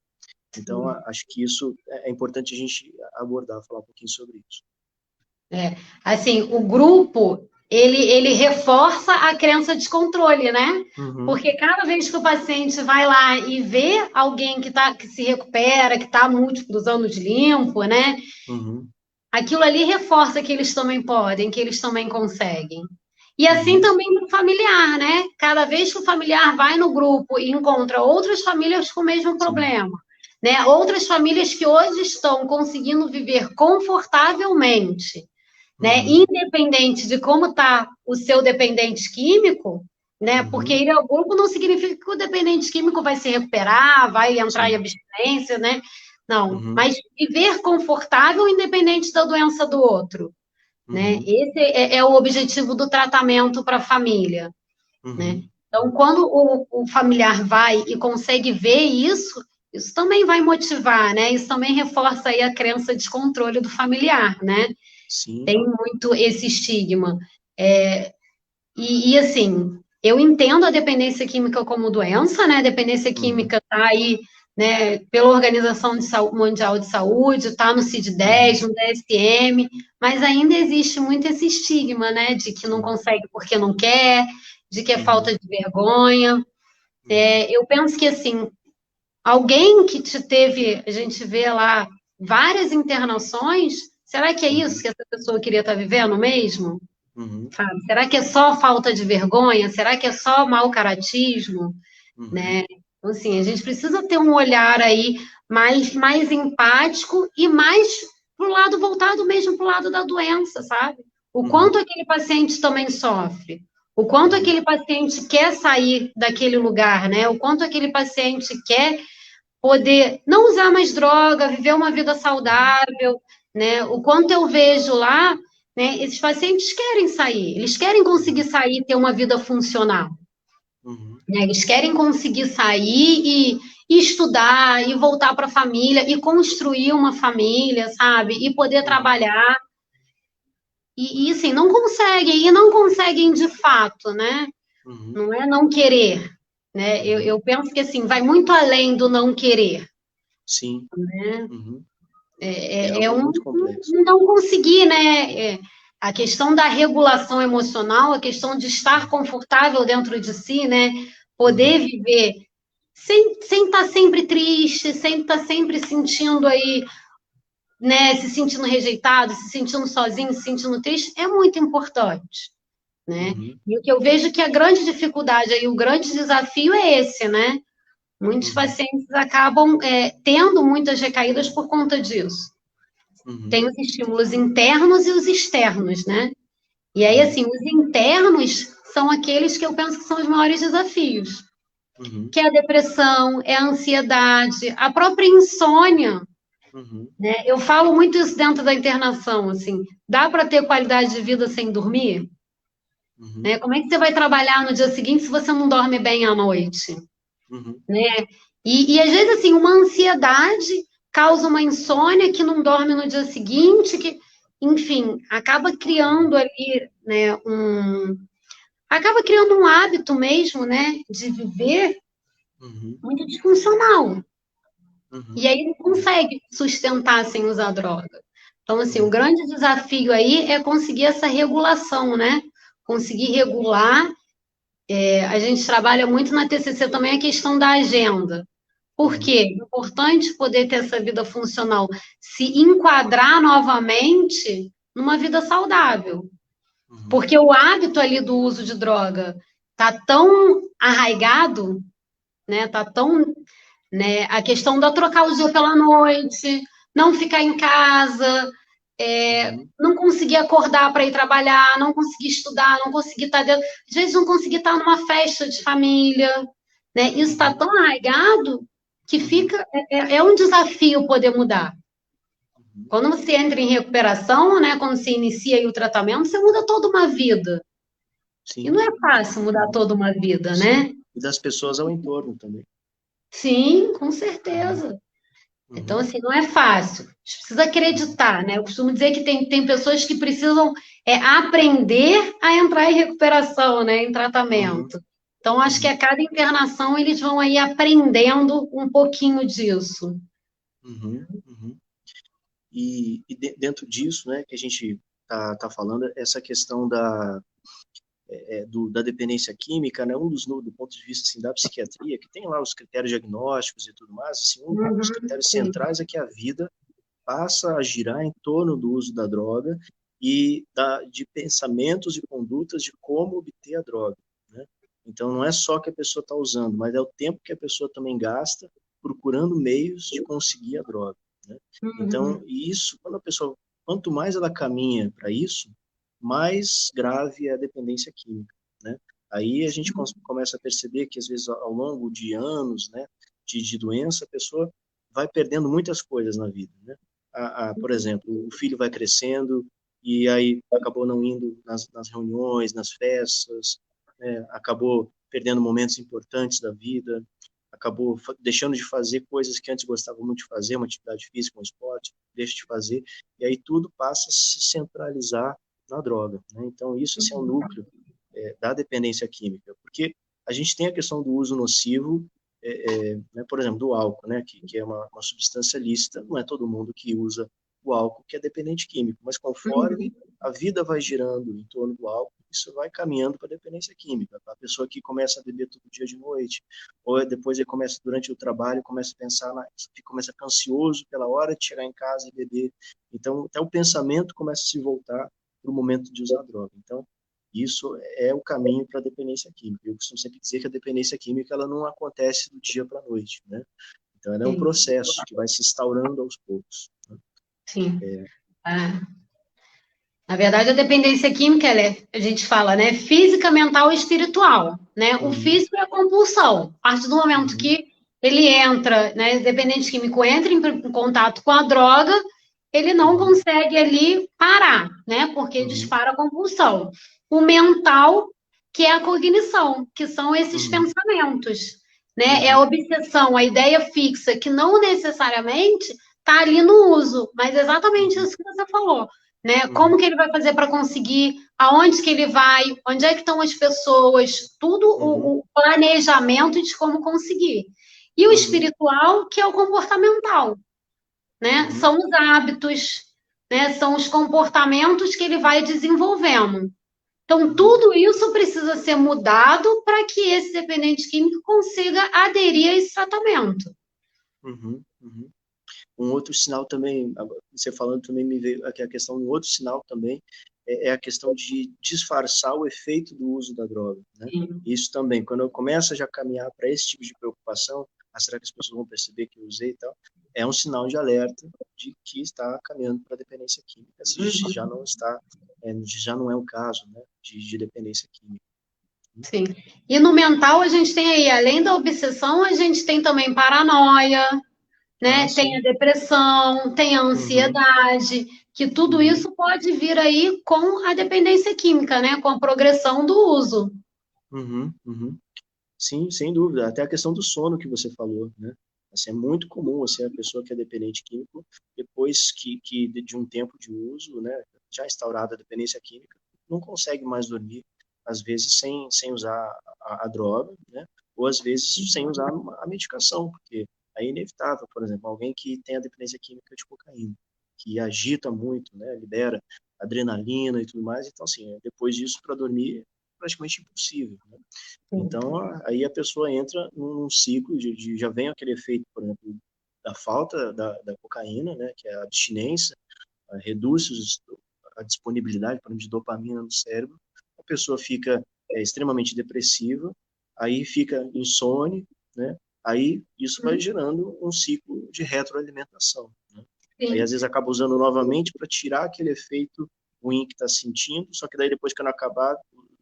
Speaker 1: Então acho que isso é importante a gente abordar, falar um pouquinho sobre isso.
Speaker 2: É, assim, o grupo, ele reforça a crença de controle, né?
Speaker 1: Uhum,
Speaker 2: Porque cada vez que o paciente vai lá e vê alguém que se recupera, que está há múltiplos anos limpo, né?
Speaker 1: uhum,
Speaker 2: Aquilo ali reforça que eles também podem, que eles também conseguem. E assim
Speaker 1: uhum,
Speaker 2: também no familiar, né? Cada vez que o familiar vai no grupo e encontra outras famílias com o mesmo
Speaker 1: sim,
Speaker 2: problema, né? Outras famílias que hoje estão conseguindo viver confortavelmente, né?
Speaker 1: uhum,
Speaker 2: Independente de como está o seu dependente químico, né? Porque
Speaker 1: uhum,
Speaker 2: ir ao grupo não significa que o dependente químico vai se recuperar, vai entrar em
Speaker 1: sim,
Speaker 2: abstinência, né? Não,
Speaker 1: uhum,
Speaker 2: mas viver confortável independente da doença do outro, né?
Speaker 1: uhum,
Speaker 2: Esse é o objetivo do tratamento para a família, né?
Speaker 1: uhum,
Speaker 2: Então, quando o familiar vai e consegue ver isso, isso também vai motivar, né? Isso também reforça aí a crença de controle do familiar, né?
Speaker 1: sim,
Speaker 2: Tem muito esse estigma. Assim, eu entendo a dependência química como doença, né? A dependência
Speaker 1: uhum,
Speaker 2: química está aí, né, pela Organização Mundial de Saúde, está no CID-10,
Speaker 1: uhum,
Speaker 2: no DSM, mas ainda existe muito esse estigma, né, de que não
Speaker 1: sim,
Speaker 2: consegue porque não quer, de que é falta
Speaker 1: uhum,
Speaker 2: de vergonha.
Speaker 1: uhum,
Speaker 2: Eu penso que, assim, alguém que te teve, a gente vê lá várias internações, será que é isso
Speaker 1: uhum,
Speaker 2: que essa pessoa queria estar vivendo mesmo?
Speaker 1: uhum,
Speaker 2: Sabe? Será que é só falta de vergonha? Será que é só mau caratismo?
Speaker 1: Uhum.
Speaker 2: né? Então, assim, a gente precisa ter um olhar aí mais empático e mais pro lado voltado mesmo para o lado da doença, sabe? O quanto
Speaker 1: Uhum.
Speaker 2: aquele paciente também sofre, o quanto
Speaker 1: Uhum.
Speaker 2: aquele paciente quer sair daquele lugar, né? O quanto aquele paciente quer poder não usar mais droga, viver uma vida
Speaker 1: Uhum.
Speaker 2: saudável, né? O quanto eu vejo lá, né? Esses pacientes querem sair, eles querem conseguir
Speaker 1: Uhum.
Speaker 2: sair e ter uma vida funcional,
Speaker 1: Uhum.
Speaker 2: né? Eles querem conseguir sair e estudar e voltar para a família e construir uma família, sabe? E poder
Speaker 1: Uhum.
Speaker 2: trabalhar. E assim, não conseguem de fato, né?
Speaker 1: Uhum.
Speaker 2: Não é não querer, né? Eu,
Speaker 1: Uhum.
Speaker 2: eu penso que assim, vai muito além do não querer,
Speaker 1: Sim.
Speaker 2: né?
Speaker 1: Uhum. É
Speaker 2: É
Speaker 1: algo
Speaker 2: um
Speaker 1: muito complexo.
Speaker 2: não conseguir, né? A questão da regulação emocional, a questão de estar
Speaker 1: Uhum.
Speaker 2: confortável dentro de si, né? Poder
Speaker 1: Uhum.
Speaker 2: viver sem estar sempre triste, sem estar sempre sentindo aí, né? Se sentindo rejeitado, se sentindo sozinho, se sentindo triste, é muito importante, né?
Speaker 1: Uhum.
Speaker 2: E o que eu vejo que a grande dificuldade aí, o grande desafio é esse, né? Muitos
Speaker 1: Uhum.
Speaker 2: pacientes acabam tendo muitas recaídas por conta disso.
Speaker 1: Uhum.
Speaker 2: Tem os estímulos internos e os externos, né? E aí,
Speaker 1: Uhum.
Speaker 2: assim, os internos são aqueles que eu penso que são os maiores desafios,
Speaker 1: Uhum.
Speaker 2: que é a depressão, é a ansiedade, a própria insônia,
Speaker 1: Uhum.
Speaker 2: né? Eu falo muito isso dentro da internação, assim, dá para ter qualidade de vida sem dormir?
Speaker 1: Uhum.
Speaker 2: Né? Como é que você vai trabalhar no dia seguinte se você não dorme bem à noite?
Speaker 1: Uhum.
Speaker 2: Né? E às vezes, assim, uma ansiedade causa uma insônia que não dorme no dia seguinte, que, enfim, acaba criando ali, né, acaba criando um hábito mesmo, né, de viver
Speaker 1: Uhum.
Speaker 2: muito disfuncional. E
Speaker 1: Uhum.
Speaker 2: aí não
Speaker 1: Uhum.
Speaker 2: consegue sustentar sem usar droga. Então, assim, o
Speaker 1: Uhum.
Speaker 2: grande desafio aí é conseguir essa regulação, né? Conseguir regular. A gente trabalha muito na TCC também a questão da agenda. Por
Speaker 1: Uhum.
Speaker 2: quê? É importante poder ter essa vida funcional, se enquadrar novamente numa vida saudável.
Speaker 1: Uhum.
Speaker 2: Porque o hábito ali do uso de droga tá tão arraigado, né? Tá tão, né? A questão da trocar o dia pela noite, não ficar em casa,
Speaker 1: Uhum.
Speaker 2: não conseguir acordar para ir trabalhar, não conseguir estudar, não conseguir estar dentro, às vezes não conseguir estar numa festa de família, né? Isso está
Speaker 1: Uhum.
Speaker 2: tão arraigado que
Speaker 1: Uhum.
Speaker 2: fica é um desafio poder mudar.
Speaker 1: Uhum.
Speaker 2: Quando você entra em recuperação, né? Quando você inicia aí o tratamento, você muda toda uma vida. E não
Speaker 1: Sim.
Speaker 2: é fácil mudar
Speaker 1: Uhum.
Speaker 2: toda uma vida,
Speaker 1: Sim.
Speaker 2: né?
Speaker 1: E das pessoas ao entorno também.
Speaker 2: Sim, com
Speaker 1: Uhum.
Speaker 2: certeza. Então,
Speaker 1: Uhum.
Speaker 2: assim, não é fácil. A gente precisa
Speaker 1: Uhum.
Speaker 2: acreditar, né? Eu costumo dizer que tem pessoas que precisam aprender a entrar em recuperação, né? Em
Speaker 1: Uhum.
Speaker 2: tratamento. Então, acho que
Speaker 1: Uhum.
Speaker 2: a cada internação eles vão aí aprendendo um pouquinho disso.
Speaker 1: Uhum. Uhum. Dentro disso, né, que a gente tá falando, essa questão da dependência química, né, do ponto de vista assim, da psiquiatria, que tem lá os critérios diagnósticos e tudo mais, assim, um dos
Speaker 2: Uhum,
Speaker 1: critérios
Speaker 2: sim.
Speaker 1: centrais é que a vida passa a girar em torno do uso da droga e de pensamentos e condutas de como obter a droga, né? Então, não é só que a pessoa está usando, mas é o tempo que a pessoa também gasta procurando meios de conseguir a droga, né? Então,
Speaker 2: Uhum,
Speaker 1: isso, quando a pessoa, quanto mais ela caminha para isso, mais grave é a dependência química, né? Aí a gente começa a perceber que, às vezes, ao longo de anos, né, de doença, a pessoa vai perdendo muitas coisas na vida, né? Por exemplo, o filho vai crescendo e aí acabou não indo nas reuniões, nas festas, né? Acabou perdendo momentos importantes da vida, acabou deixando de fazer coisas que antes gostava muito de fazer, uma atividade física, um esporte, deixa de fazer, e aí tudo passa a se centralizar na droga, né? Então, isso assim, é o núcleo da dependência química, porque a gente tem a questão do uso nocivo, né, por exemplo, do álcool, né, que é uma substância lícita, não é todo mundo que usa o álcool que é dependente químico, mas conforme
Speaker 2: uhum,
Speaker 1: a vida vai girando em torno do álcool, isso vai caminhando para a dependência química. A pessoa que começa a beber todo dia de noite, ou depois ele começa durante o trabalho, começa a pensar, começa a ficar ansioso pela hora de chegar em casa e beber. Então, até o pensamento começa a se voltar para o momento de usar droga. Então, Isso é o caminho para a dependência química. Eu costumo sempre dizer que a dependência química ela não acontece do dia para a noite, né? Então, ela é um
Speaker 2: Sim,
Speaker 1: processo que vai se instaurando aos poucos, né?
Speaker 2: sim. Na verdade, a dependência química, a gente fala, né, física, mental e espiritual, né? O
Speaker 1: Uhum,
Speaker 2: físico é a compulsão. A partir do momento
Speaker 1: uhum,
Speaker 2: que ele entra, né, o dependente químico entra em contato com a droga, ele não
Speaker 1: uhum,
Speaker 2: consegue ali parar, né? Porque
Speaker 1: uhum,
Speaker 2: dispara a compulsão. O mental, que é a cognição, que são esses
Speaker 1: uhum,
Speaker 2: pensamentos, né? É a
Speaker 1: uhum,
Speaker 2: obsessão, a ideia fixa, que não necessariamente está ali no uso, mas exatamente
Speaker 1: uhum,
Speaker 2: isso que você falou, né?
Speaker 1: uhum,
Speaker 2: Como que ele vai fazer para conseguir, aonde que ele vai, onde é que estão as pessoas, tudo
Speaker 1: uhum,
Speaker 2: o planejamento de como conseguir. E o
Speaker 1: uhum,
Speaker 2: espiritual, que é o comportamental, né?
Speaker 1: uhum,
Speaker 2: São os hábitos, né? São os comportamentos que ele vai desenvolvendo. Então,
Speaker 1: uhum,
Speaker 2: tudo isso precisa ser mudado para que esse dependente químico consiga aderir a esse tratamento.
Speaker 1: uhum, uhum. Um outro sinal também, você falando também me veio aqui a questão, um outro sinal também é a questão de disfarçar o efeito do uso da droga, né?
Speaker 2: Sim.
Speaker 1: Isso também, quando eu começo a já caminhar para esse tipo de preocupação, será que as pessoas vão perceber que eu usei e tal? É um sinal de alerta de que está caminhando para dependência química, se já não está, já não é um caso, né, de dependência química.
Speaker 2: Sim. E no mental a gente tem aí, além da obsessão, a gente tem também paranoia,
Speaker 1: Ah,
Speaker 2: né? Tem a
Speaker 1: sim.
Speaker 2: depressão, tem a
Speaker 1: Uhum,
Speaker 2: ansiedade, que tudo
Speaker 1: uhum,
Speaker 2: isso pode vir aí com a dependência química, né? Com a progressão do uso.
Speaker 1: uhum, uhum. Sim, sem dúvida. Até a questão do sono que você falou, né? Assim, é muito comum você, a pessoa que é dependente químico, depois que de um tempo de uso, né, já instaurada a dependência química, não consegue mais dormir, às vezes sem usar a droga, né? Ou às vezes sem usar a medicação, porque é inevitável, por exemplo, alguém que tem a dependência química de cocaína, que agita muito, né, libera adrenalina e tudo mais, então assim, depois disso para dormir é praticamente impossível, né? Então, aí a pessoa entra num ciclo já vem aquele efeito, por exemplo, da falta da cocaína, né, que é a abstinência, reduz a disponibilidade, por exemplo, de dopamina no cérebro, a pessoa fica extremamente depressiva, aí fica insone, né, aí isso vai gerando um ciclo de retroalimentação, né? Aí às
Speaker 2: Sim.
Speaker 1: vezes acaba usando novamente para tirar aquele efeito ruim que está sentindo, só que daí depois que não acabar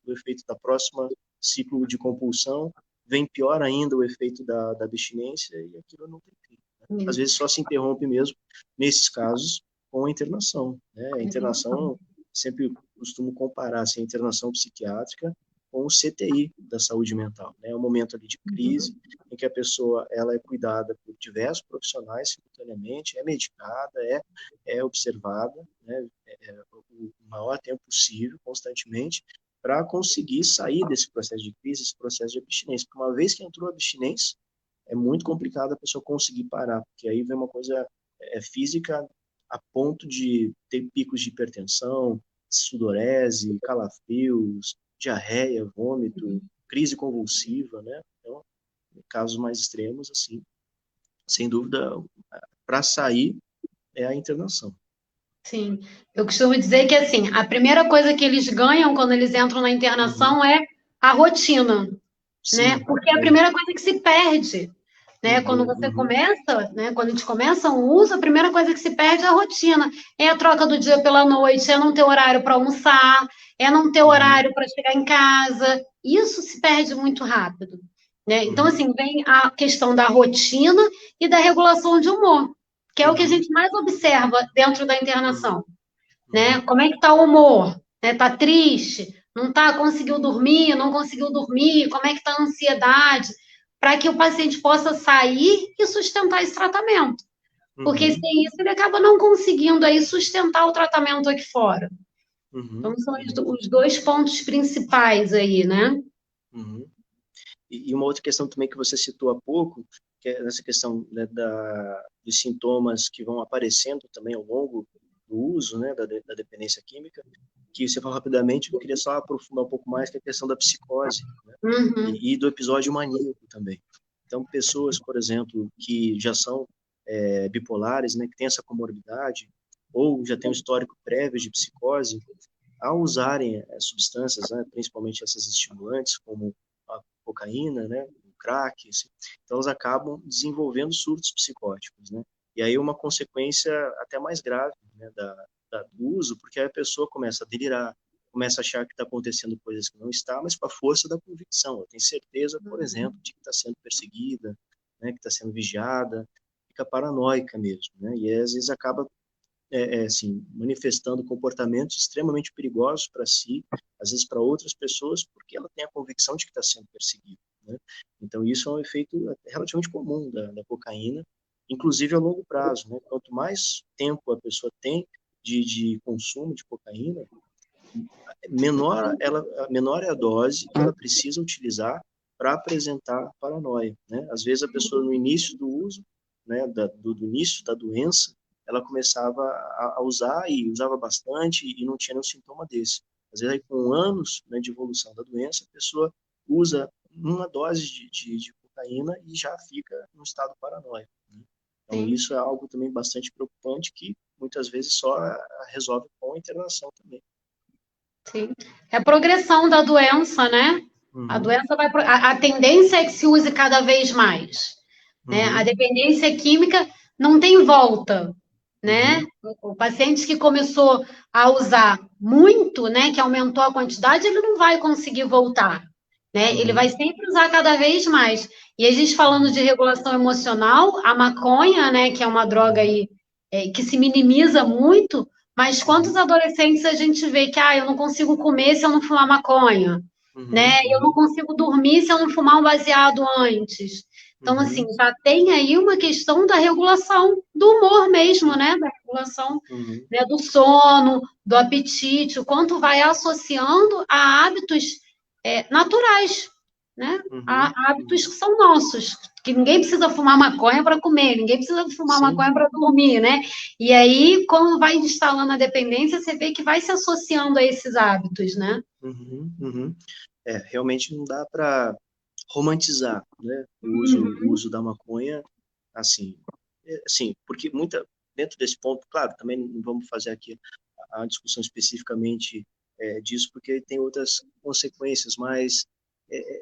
Speaker 1: o efeito da próxima ciclo de compulsão, vem pior ainda o efeito da abstinência e aquilo não tem fim, né? Às vezes só se interrompe mesmo, nesses casos, com a internação, né? A internação, sempre costumo comparar assim, a internação psiquiátrica com o CTI da saúde mental, né? É um momento ali de crise em que a pessoa ela é cuidada por diversos profissionais simultaneamente, é medicada, é observada, né? O maior tempo possível, constantemente, para conseguir sair desse processo de crise, esse processo de abstinência. Porque uma vez que entrou a abstinência, é muito complicado a pessoa conseguir parar, porque aí vem uma coisa física a ponto de ter picos de hipertensão, sudorese, calafrios, diarreia, vômito, crise convulsiva, né? Então, em casos mais extremos, assim, sem dúvida, para sair é a internação.
Speaker 2: Sim, eu costumo dizer que assim, a primeira coisa que eles ganham quando eles entram na
Speaker 1: Uhum.
Speaker 2: internação é a rotina, né?
Speaker 1: Sim,
Speaker 2: Porque é a primeira coisa que se perde, né? Quando
Speaker 1: Uhum,
Speaker 2: você
Speaker 1: uhum,
Speaker 2: começa, né? Quando a gente começa um uso, a primeira coisa que se perde é a rotina, é a troca do dia pela noite, é não ter horário para almoçar, é não ter
Speaker 1: uhum,
Speaker 2: horário para chegar em casa. Isso se perde muito rápido, né? Então
Speaker 1: uhum,
Speaker 2: assim, vem a questão da rotina e da regulação de humor, que é o que a
Speaker 1: uhum,
Speaker 2: gente mais observa dentro da
Speaker 1: uhum,
Speaker 2: internação, né?
Speaker 1: uhum,
Speaker 2: Como é que está o humor? Né? Tá triste? Não tá, conseguiu dormir? Não conseguiu dormir? Como é que está a ansiedade? Para que o paciente possa sair e sustentar esse tratamento. Porque
Speaker 1: uhum,
Speaker 2: sem isso ele acaba não conseguindo aí sustentar o tratamento aqui fora.
Speaker 1: uhum,
Speaker 2: Então são
Speaker 1: uhum,
Speaker 2: os dois pontos principais aí, né?
Speaker 1: uhum. E uma outra questão também que você citou há pouco, que é essa questão, né, dos sintomas que vão aparecendo também ao longo do uso, né, da dependência química, que você falou rapidamente, eu queria só aprofundar um pouco mais, que é a questão da psicose, né,
Speaker 2: Uhum,
Speaker 1: e do episódio maníaco também. Então, pessoas, por exemplo, que já são bipolares, né, que têm essa comorbidade, ou já têm um histórico prévio de psicose, ao usarem substâncias, né, principalmente essas estimulantes, como a cocaína, né, o crack, assim, então elas acabam desenvolvendo surtos psicóticos, né? E aí uma consequência até mais grave, né, do uso, porque aí a pessoa começa a delirar, começa a achar que está acontecendo coisas que não está, mas com a força da convicção. Eu tenho certeza, por exemplo, de que está sendo perseguida, né, que está sendo vigiada, fica paranoica mesmo, né? E às vezes acaba assim, manifestando comportamentos extremamente perigosos para si, às vezes para outras pessoas, porque ela tem a convicção de que está sendo perseguida, né? Então isso é um efeito relativamente comum da cocaína, inclusive a longo prazo, né? Quanto mais tempo a pessoa tem de consumo de cocaína, menor é a dose que ela precisa utilizar para apresentar paranoia, né? Às vezes a pessoa no início do uso, né, do início da doença, ela começava a usar e usava bastante e não tinha nenhum sintoma desse. Às vezes, aí, com anos, né, de evolução da doença, a pessoa usa uma dose de cocaína e já fica num estado paranoico, né? Então,
Speaker 2: Sim.
Speaker 1: isso é algo também bastante preocupante que muitas vezes só resolve com a internação também.
Speaker 2: Sim. É a progressão da doença, né? A
Speaker 1: Uhum,
Speaker 2: doença vai. A tendência é que se use cada vez mais. Né? A
Speaker 1: uhum,
Speaker 2: dependência química não tem volta. Né?
Speaker 1: uhum,
Speaker 2: O paciente que começou a usar muito, né, que aumentou a quantidade, ele não vai conseguir voltar. Né? Ele vai
Speaker 1: uhum,
Speaker 2: sempre usar cada vez mais. E a gente falando
Speaker 1: uhum,
Speaker 2: de regulação emocional, a maconha, né, que é uma droga
Speaker 1: uhum,
Speaker 2: aí, que se minimiza muito, mas quantos
Speaker 1: uhum,
Speaker 2: adolescentes a gente vê que eu não consigo comer se eu não fumar maconha,
Speaker 1: uhum,
Speaker 2: né? Eu não
Speaker 1: uhum,
Speaker 2: consigo dormir se eu não fumar um baseado antes. Então, assim,
Speaker 1: uhum,
Speaker 2: já tem aí uma questão da regulação do humor mesmo, né? Da regulação,
Speaker 1: uhum,
Speaker 2: né, do sono, do apetite, o quanto vai associando a hábitos naturais, né?
Speaker 1: uhum,
Speaker 2: A hábitos
Speaker 1: uhum.
Speaker 2: que são nossos, que ninguém precisa fumar maconha para comer, ninguém precisa fumar
Speaker 1: Sim.
Speaker 2: maconha para dormir, né? E aí, como vai instalando a dependência, você vê que vai se associando a esses hábitos, né?
Speaker 1: Uhum, uhum. Realmente não dá para romantizar, né, o
Speaker 2: Uhum.
Speaker 1: uso da maconha, assim, assim, porque dentro desse ponto, claro, também não vamos fazer aqui a discussão especificamente disso, porque tem outras consequências, mas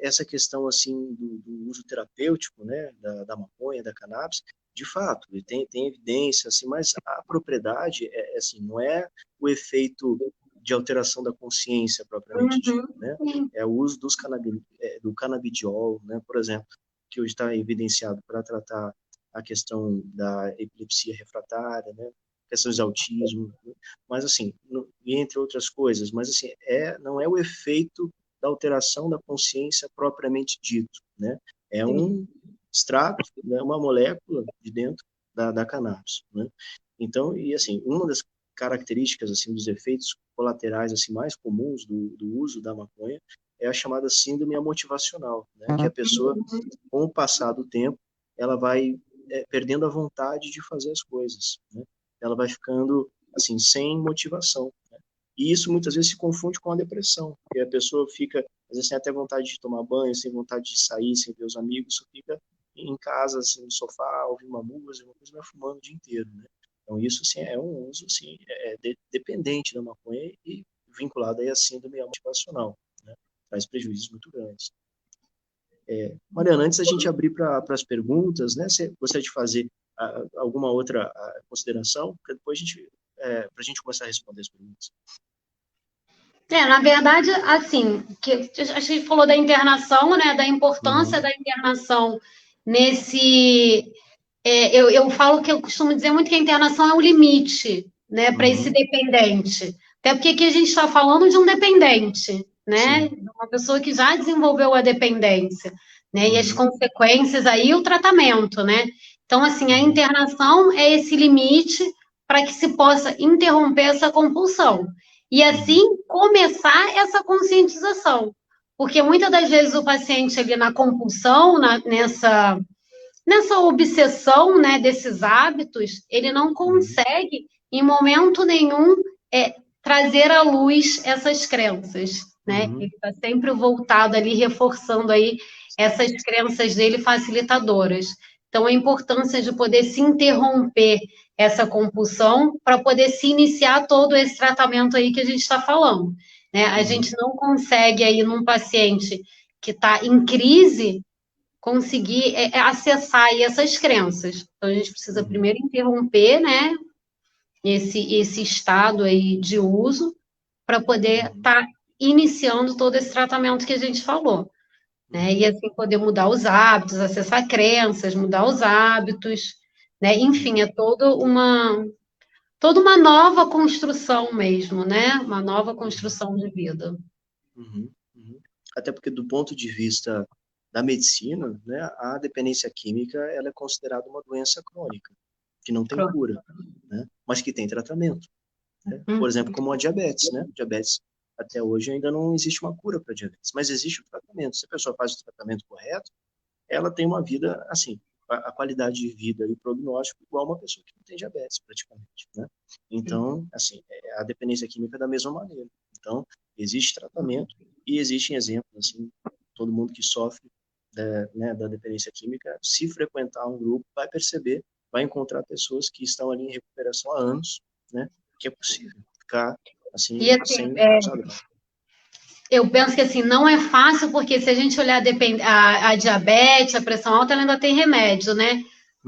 Speaker 1: essa questão, assim, do uso terapêutico, né, da maconha, da cannabis, de fato, ele tem evidência, assim, mas a propriedade, assim, não é o efeito de alteração da consciência propriamente dito,
Speaker 2: Uhum.
Speaker 1: né?
Speaker 2: Sim.
Speaker 1: É o uso do canabidiol, né, por exemplo, que hoje está evidenciado para tratar a questão da epilepsia refratária, né, questões de autismo, né? Mas assim, entre outras coisas, mas assim, não é o efeito da alteração da consciência propriamente dito, né? É
Speaker 2: Sim.
Speaker 1: um extrato, né, uma molécula de dentro da cannabis, né? Então, e assim, uma das características assim dos efeitos colaterais assim mais comuns do uso da maconha é a chamada síndrome motivacional, né? Que a pessoa, com o passar do tempo, ela vai perdendo a vontade de fazer as coisas, né? Ela vai ficando assim sem motivação, né? E isso muitas vezes se confunde com a depressão, porque a pessoa fica às vezes sem até vontade de tomar banho, sem vontade de sair, sem ver os amigos, só fica em casa assim no sofá, ouvindo uma música, uma coisa, vai fumando o dia inteiro, né? Então isso assim é um uso assim dependente da maconha e vinculado aí à síndrome motivacional, né? Traz prejuízos muito grandes. Mariana, antes da gente abrir para as perguntas, né, você gostaria de fazer alguma outra consideração? Porque depois para a gente começar a responder as perguntas.
Speaker 2: Na verdade, assim, que a gente falou da internação, né, da importância
Speaker 1: Uhum,
Speaker 2: da internação nesse. Eu falo que eu costumo dizer muito que a internação é um limite, né, para esse
Speaker 1: uhum,
Speaker 2: dependente. Até porque aqui a gente está falando de um dependente, né,
Speaker 1: sim.
Speaker 2: de uma pessoa que já desenvolveu a dependência, né, e as
Speaker 1: Uhum,
Speaker 2: consequências aí, o tratamento, né. Então, assim, a
Speaker 1: uhum,
Speaker 2: internação é esse limite para que se possa interromper essa compulsão. E assim
Speaker 1: uhum,
Speaker 2: começar essa conscientização. Porque muitas das vezes o paciente ali na compulsão, nessa obsessão, né, desses hábitos, ele não
Speaker 1: uhum,
Speaker 2: consegue, em momento nenhum, trazer à luz essas crenças, né? Ele
Speaker 1: uhum,
Speaker 2: está sempre voltado ali, reforçando aí essas crenças dele facilitadoras. Então, a importância de poder se interromper essa compulsão para poder se iniciar todo esse tratamento aí que a gente está falando, né? A gente não consegue aí num paciente que está em crise conseguir acessar aí essas crenças. Então a gente precisa primeiro interromper, né, esse estado aí de uso para poder estar iniciando todo esse tratamento que a gente falou, né? E assim poder mudar os hábitos, acessar crenças, mudar os hábitos, né? Enfim, é toda uma nova construção mesmo, né? Uma nova construção de vida.
Speaker 1: Até porque do ponto de vista da medicina, né, a dependência química ela é considerada uma doença crônica, que não tem cura, né, mas que tem tratamento. Né? Por exemplo, como a diabetes, né? Diabetes, até hoje ainda não existe uma cura para diabetes, mas existe o tratamento. Se a pessoa faz o tratamento correto, ela tem uma vida, assim, a qualidade de vida e o prognóstico igual a uma pessoa que não tem diabetes, praticamente, né? Então, assim, a dependência química é da mesma maneira. Então, existe tratamento e existem exemplos, assim, todo mundo que sofre da dependência química, se frequentar um grupo, vai perceber, vai encontrar pessoas que estão ali em recuperação há anos, né? Que é possível ficar assim,
Speaker 2: E assim,
Speaker 1: sem usar droga.
Speaker 2: Eu penso que assim, não é fácil, porque se a gente olhar a diabetes, a pressão alta, ela ainda tem remédio, né?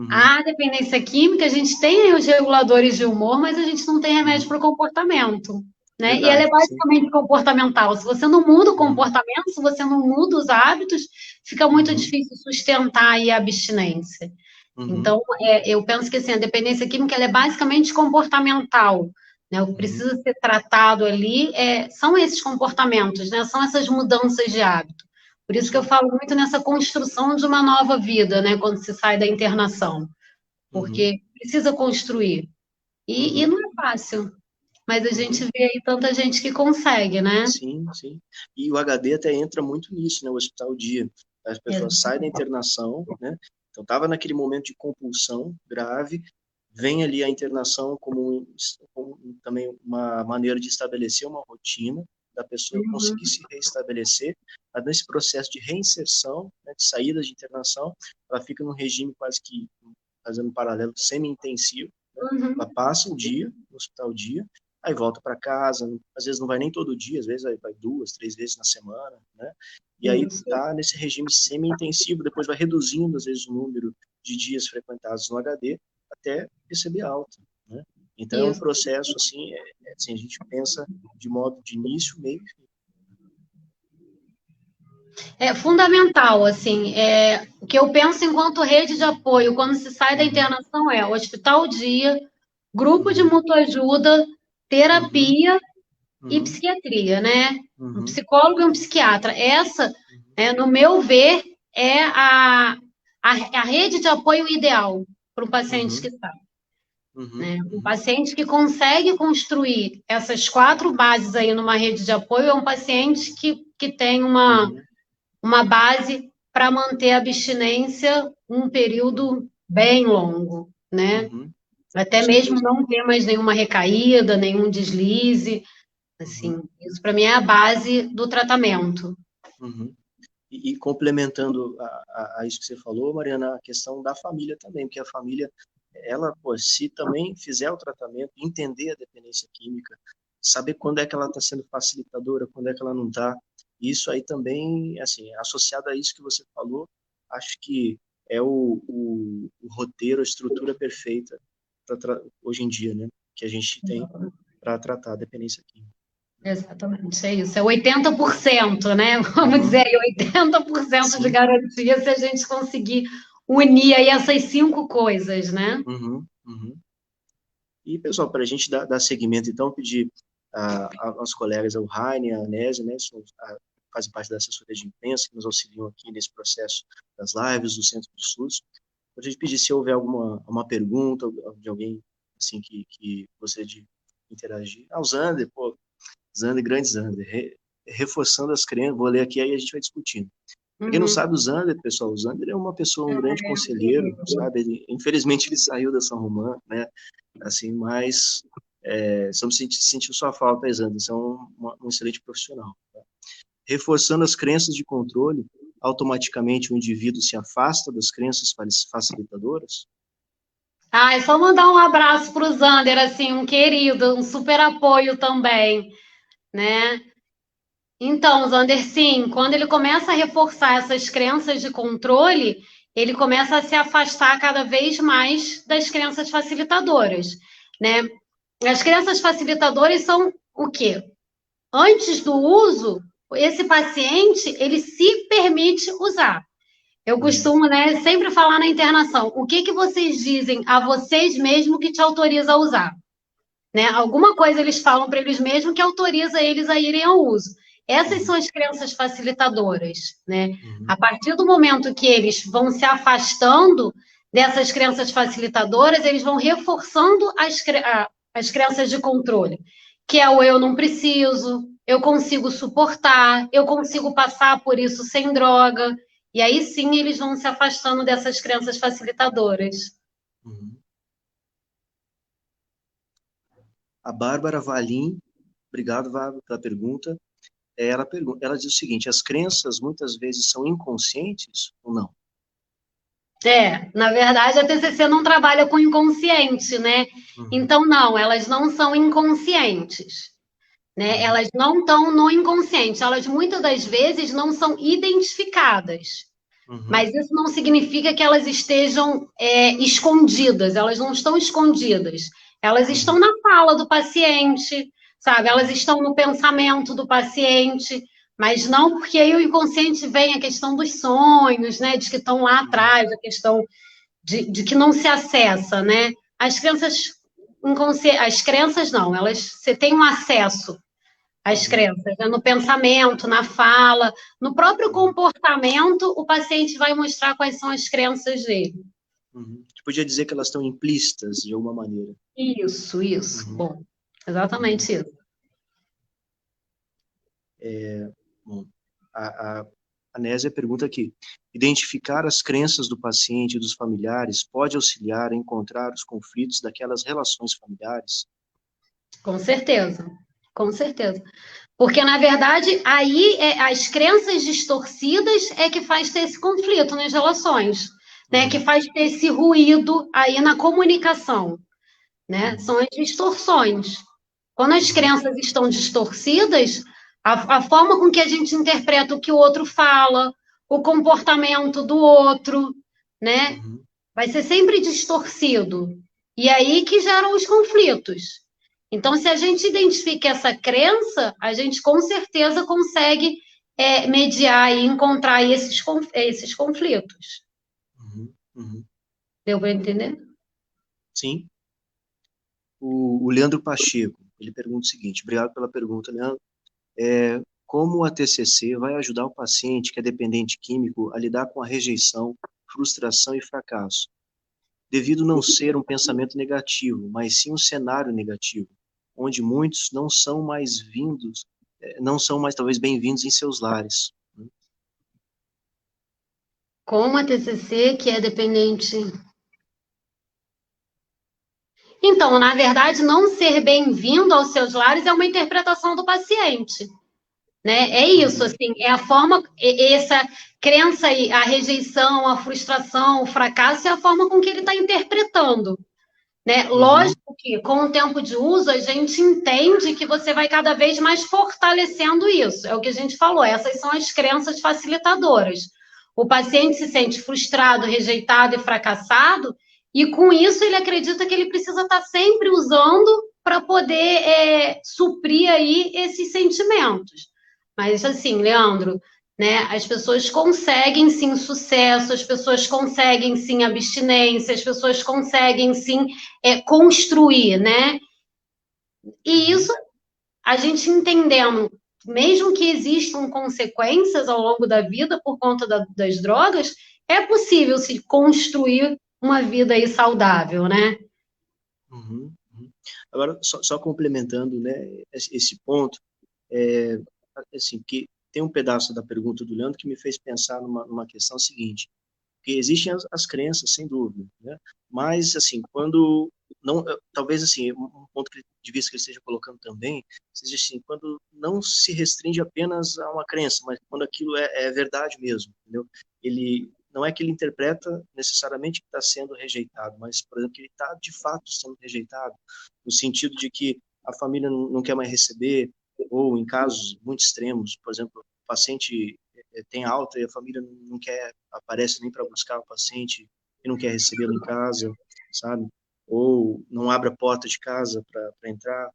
Speaker 2: A dependência química, a gente tem aí os reguladores de humor, mas a gente não tem remédio para o comportamento, né? E ela é
Speaker 1: Verdade, sim.
Speaker 2: basicamente comportamental. Se você não muda o comportamento, se você não muda os hábitos, fica muito difícil sustentar aí a abstinência. Então, eu penso que assim, a dependência química ela é basicamente comportamental. Né? O que precisa ser tratado ali são esses comportamentos, né? São essas mudanças de hábito. Por isso que eu falo muito nessa construção de uma nova vida, né? Quando se sai da internação. Porque precisa construir. E não é fácil. Mas a gente vê aí tanta gente que consegue, né?
Speaker 1: Sim, sim. E o HD até entra muito nisso, né? O hospital dia. As pessoas saem da internação, né? Então, estava naquele momento de compulsão grave, vem ali a internação como também uma maneira de estabelecer uma rotina, da pessoa conseguir se restabelecer, mas nesse processo de reinserção, né, de saída de internação, ela fica num regime quase que, fazendo um paralelo, semi-intensivo, né? Ela passa um dia no hospital dia, aí volta para casa, às vezes não vai nem todo dia, às vezes vai 2, 3 vezes na semana, né? E aí tá nesse regime semi-intensivo, depois vai reduzindo, às vezes, o número de dias frequentados no HD até receber alta, né? Então, é um processo, assim, assim, a gente pensa de modo de início, meio e fim.
Speaker 2: É fundamental, assim, o que eu penso enquanto rede de apoio, quando se sai da internação, é hospital dia, grupo de mutuajuda, terapia e psiquiatria, né? Um psicólogo e um psiquiatra. Essa, no meu ver, é a rede de apoio ideal para o paciente que está. Né? Um paciente que consegue construir essas 4 bases aí numa rede de apoio é um paciente que tem uma base para manter a abstinência um período bem longo, né? Até mesmo não ter mais nenhuma recaída, nenhum deslize, assim, isso para mim é a base do tratamento.
Speaker 1: E complementando a isso que você falou, Mariana, a questão da família também, porque a família, ela, pô, se também fizer o tratamento, entender a dependência química, saber quando é que ela está sendo facilitadora, quando é que ela não está, isso aí também, assim, associado a isso que você falou, acho que é o roteiro, a estrutura perfeita hoje em dia, né, que a gente tem para tratar a dependência química.
Speaker 2: Exatamente, é isso. É 80%, né? Vamos dizer aí, 80% de garantia se a gente conseguir unir aí essas 5 coisas, né?
Speaker 1: E, pessoal, para a gente dar seguimento, então, pedir aos colegas, ao Rainer, a Anésia, né, fazem parte da assessoria de imprensa, que nos auxiliam aqui nesse processo das lives do Centro de Estudos. A gente pedir se houver uma pergunta de alguém assim que gostaria de interagir. O Zander, pô, Zander, grande Zander, reforçando as crenças, vou ler aqui, aí a gente vai discutindo. Para quem não sabe, o Zander, pessoal, o Zander é uma pessoa, um grande conselheiro, sabe? Infelizmente ele saiu da São Romão, né? Assim, mas estamos sentindo sua falta, Zander, você é um excelente profissional. Tá? Reforçando as crenças de controle, automaticamente o indivíduo se afasta das crenças facilitadoras?
Speaker 2: Ah, é só mandar um abraço para o Zander, assim, um querido, um super apoio também, né? Então, Zander, sim, quando ele começa a reforçar essas crenças de controle, ele começa a se afastar cada vez mais das crenças facilitadoras, né? As crenças facilitadoras são o quê? Antes do uso, esse paciente, ele se permite usar. Eu
Speaker 1: Uhum.
Speaker 2: costumo, né, sempre falar na internação, o que que vocês dizem a vocês mesmos que te autoriza a usar? Né? Alguma coisa eles falam para eles mesmos que autoriza eles a irem ao uso. Essas
Speaker 1: Uhum.
Speaker 2: são as crenças facilitadoras, né? A
Speaker 1: Uhum.
Speaker 2: partir do momento que eles vão se afastando dessas crenças facilitadoras, eles vão reforçando as crenças de controle, que é o eu não preciso, eu consigo suportar, eu consigo passar por isso sem droga. E aí sim eles vão se afastando dessas crenças facilitadoras.
Speaker 1: Uhum. A Bárbara Valim, obrigado, Bárbara, pela pergunta. Ela diz o seguinte: as crenças muitas vezes são inconscientes ou não?
Speaker 2: Na verdade, a TCC não trabalha com inconsciente, né?
Speaker 1: Uhum.
Speaker 2: Então, não, elas não são inconscientes, né?
Speaker 1: Uhum.
Speaker 2: Elas não estão no inconsciente, elas muitas das vezes não são identificadas.
Speaker 1: Uhum.
Speaker 2: Mas isso não significa que elas estejam escondidas, elas não estão escondidas. Elas estão
Speaker 1: Uhum.
Speaker 2: na fala do paciente, sabe? Elas
Speaker 1: Uhum.
Speaker 2: estão no pensamento do paciente, mas não porque aí o inconsciente vem a questão dos sonhos, né? De que estão lá
Speaker 1: Uhum.
Speaker 2: atrás, a questão de que não se acessa, né? As crenças, as crenças não, elas você tem um acesso às
Speaker 1: Uhum.
Speaker 2: crenças, né? No pensamento, na fala, no próprio
Speaker 1: Uhum.
Speaker 2: comportamento, o paciente vai mostrar quais são as crenças dele.
Speaker 1: Uhum. Você podia dizer que elas estão implícitas de alguma maneira.
Speaker 2: Isso.
Speaker 1: Uhum.
Speaker 2: Bom,
Speaker 1: Uhum.
Speaker 2: exatamente isso.
Speaker 1: Bom, a Nésia pergunta aqui: identificar as crenças do paciente e dos familiares pode auxiliar a encontrar os conflitos daquelas relações familiares?
Speaker 2: Com certeza. Com certeza. Porque, na verdade, aí as crenças distorcidas é que faz ter esse conflito nas relações, né? Que
Speaker 1: Uhum.
Speaker 2: faz ter esse ruído aí na comunicação, né?
Speaker 1: Uhum.
Speaker 2: São as distorções. Quando as
Speaker 1: Uhum.
Speaker 2: crenças estão distorcidas, a forma com que a gente interpreta o que o outro fala, o comportamento do outro, né?
Speaker 1: Uhum.
Speaker 2: Vai ser sempre distorcido. E aí que geram os conflitos. Então, se a gente identifica essa crença, a gente com certeza consegue mediar e encontrar esses conflitos.
Speaker 1: Uhum. Uhum.
Speaker 2: Deu para entender?
Speaker 1: Sim. O Leandro Pacheco, ele pergunta o seguinte: obrigado pela pergunta, Leandro. Como a TCC vai ajudar o paciente que é dependente químico a lidar com a rejeição, frustração e fracasso, devido não ser um pensamento negativo, mas sim um cenário negativo, onde muitos não são mais vindos, não são mais talvez bem-vindos em seus lares.
Speaker 2: Como a TCC, que é dependente. Então, na verdade, não ser bem-vindo aos seus lares é uma interpretação do paciente. Né? É isso,
Speaker 1: Uhum.
Speaker 2: assim, é a forma, essa crença aí, a rejeição, a frustração, o fracasso, é a forma com que ele está interpretando, né?
Speaker 1: Uhum.
Speaker 2: Lógico que com o tempo de uso a gente entende que você vai cada vez mais fortalecendo isso, é o que a gente falou, essas são as crenças facilitadoras. O paciente se sente frustrado, rejeitado e fracassado, e com isso ele acredita que ele precisa estar sempre usando para poder suprir aí esses sentimentos. Mas assim, Leandro, né? As pessoas conseguem sim sucesso, as pessoas conseguem sim abstinência, as pessoas conseguem sim construir, né? E
Speaker 1: Uhum.
Speaker 2: isso a gente entendendo, mesmo que existam consequências ao longo da vida por conta das drogas, é possível se construir uma vida aí saudável, né?
Speaker 1: Uhum. Uhum. Agora, só complementando, né, esse ponto, é, assim, que tem um pedaço da pergunta do Leandro que me fez pensar numa questão seguinte: porque existem as crenças, sem dúvida, né? Mas, assim, quando não, talvez, assim, um ponto de vista que ele esteja colocando também, seja assim, quando não se restringe apenas a uma crença, mas quando aquilo é verdade mesmo, entendeu? Ele, não é que ele interpreta necessariamente que está sendo rejeitado, mas, por exemplo, que ele está, de fato, sendo rejeitado, no sentido de que a família não quer mais receber, ou em casos muito extremos, por exemplo, o paciente tem alta e a família não quer, aparece nem para buscar o paciente e não quer recebê-lo em casa, sabe? Ou não abre a porta de casa para entrar,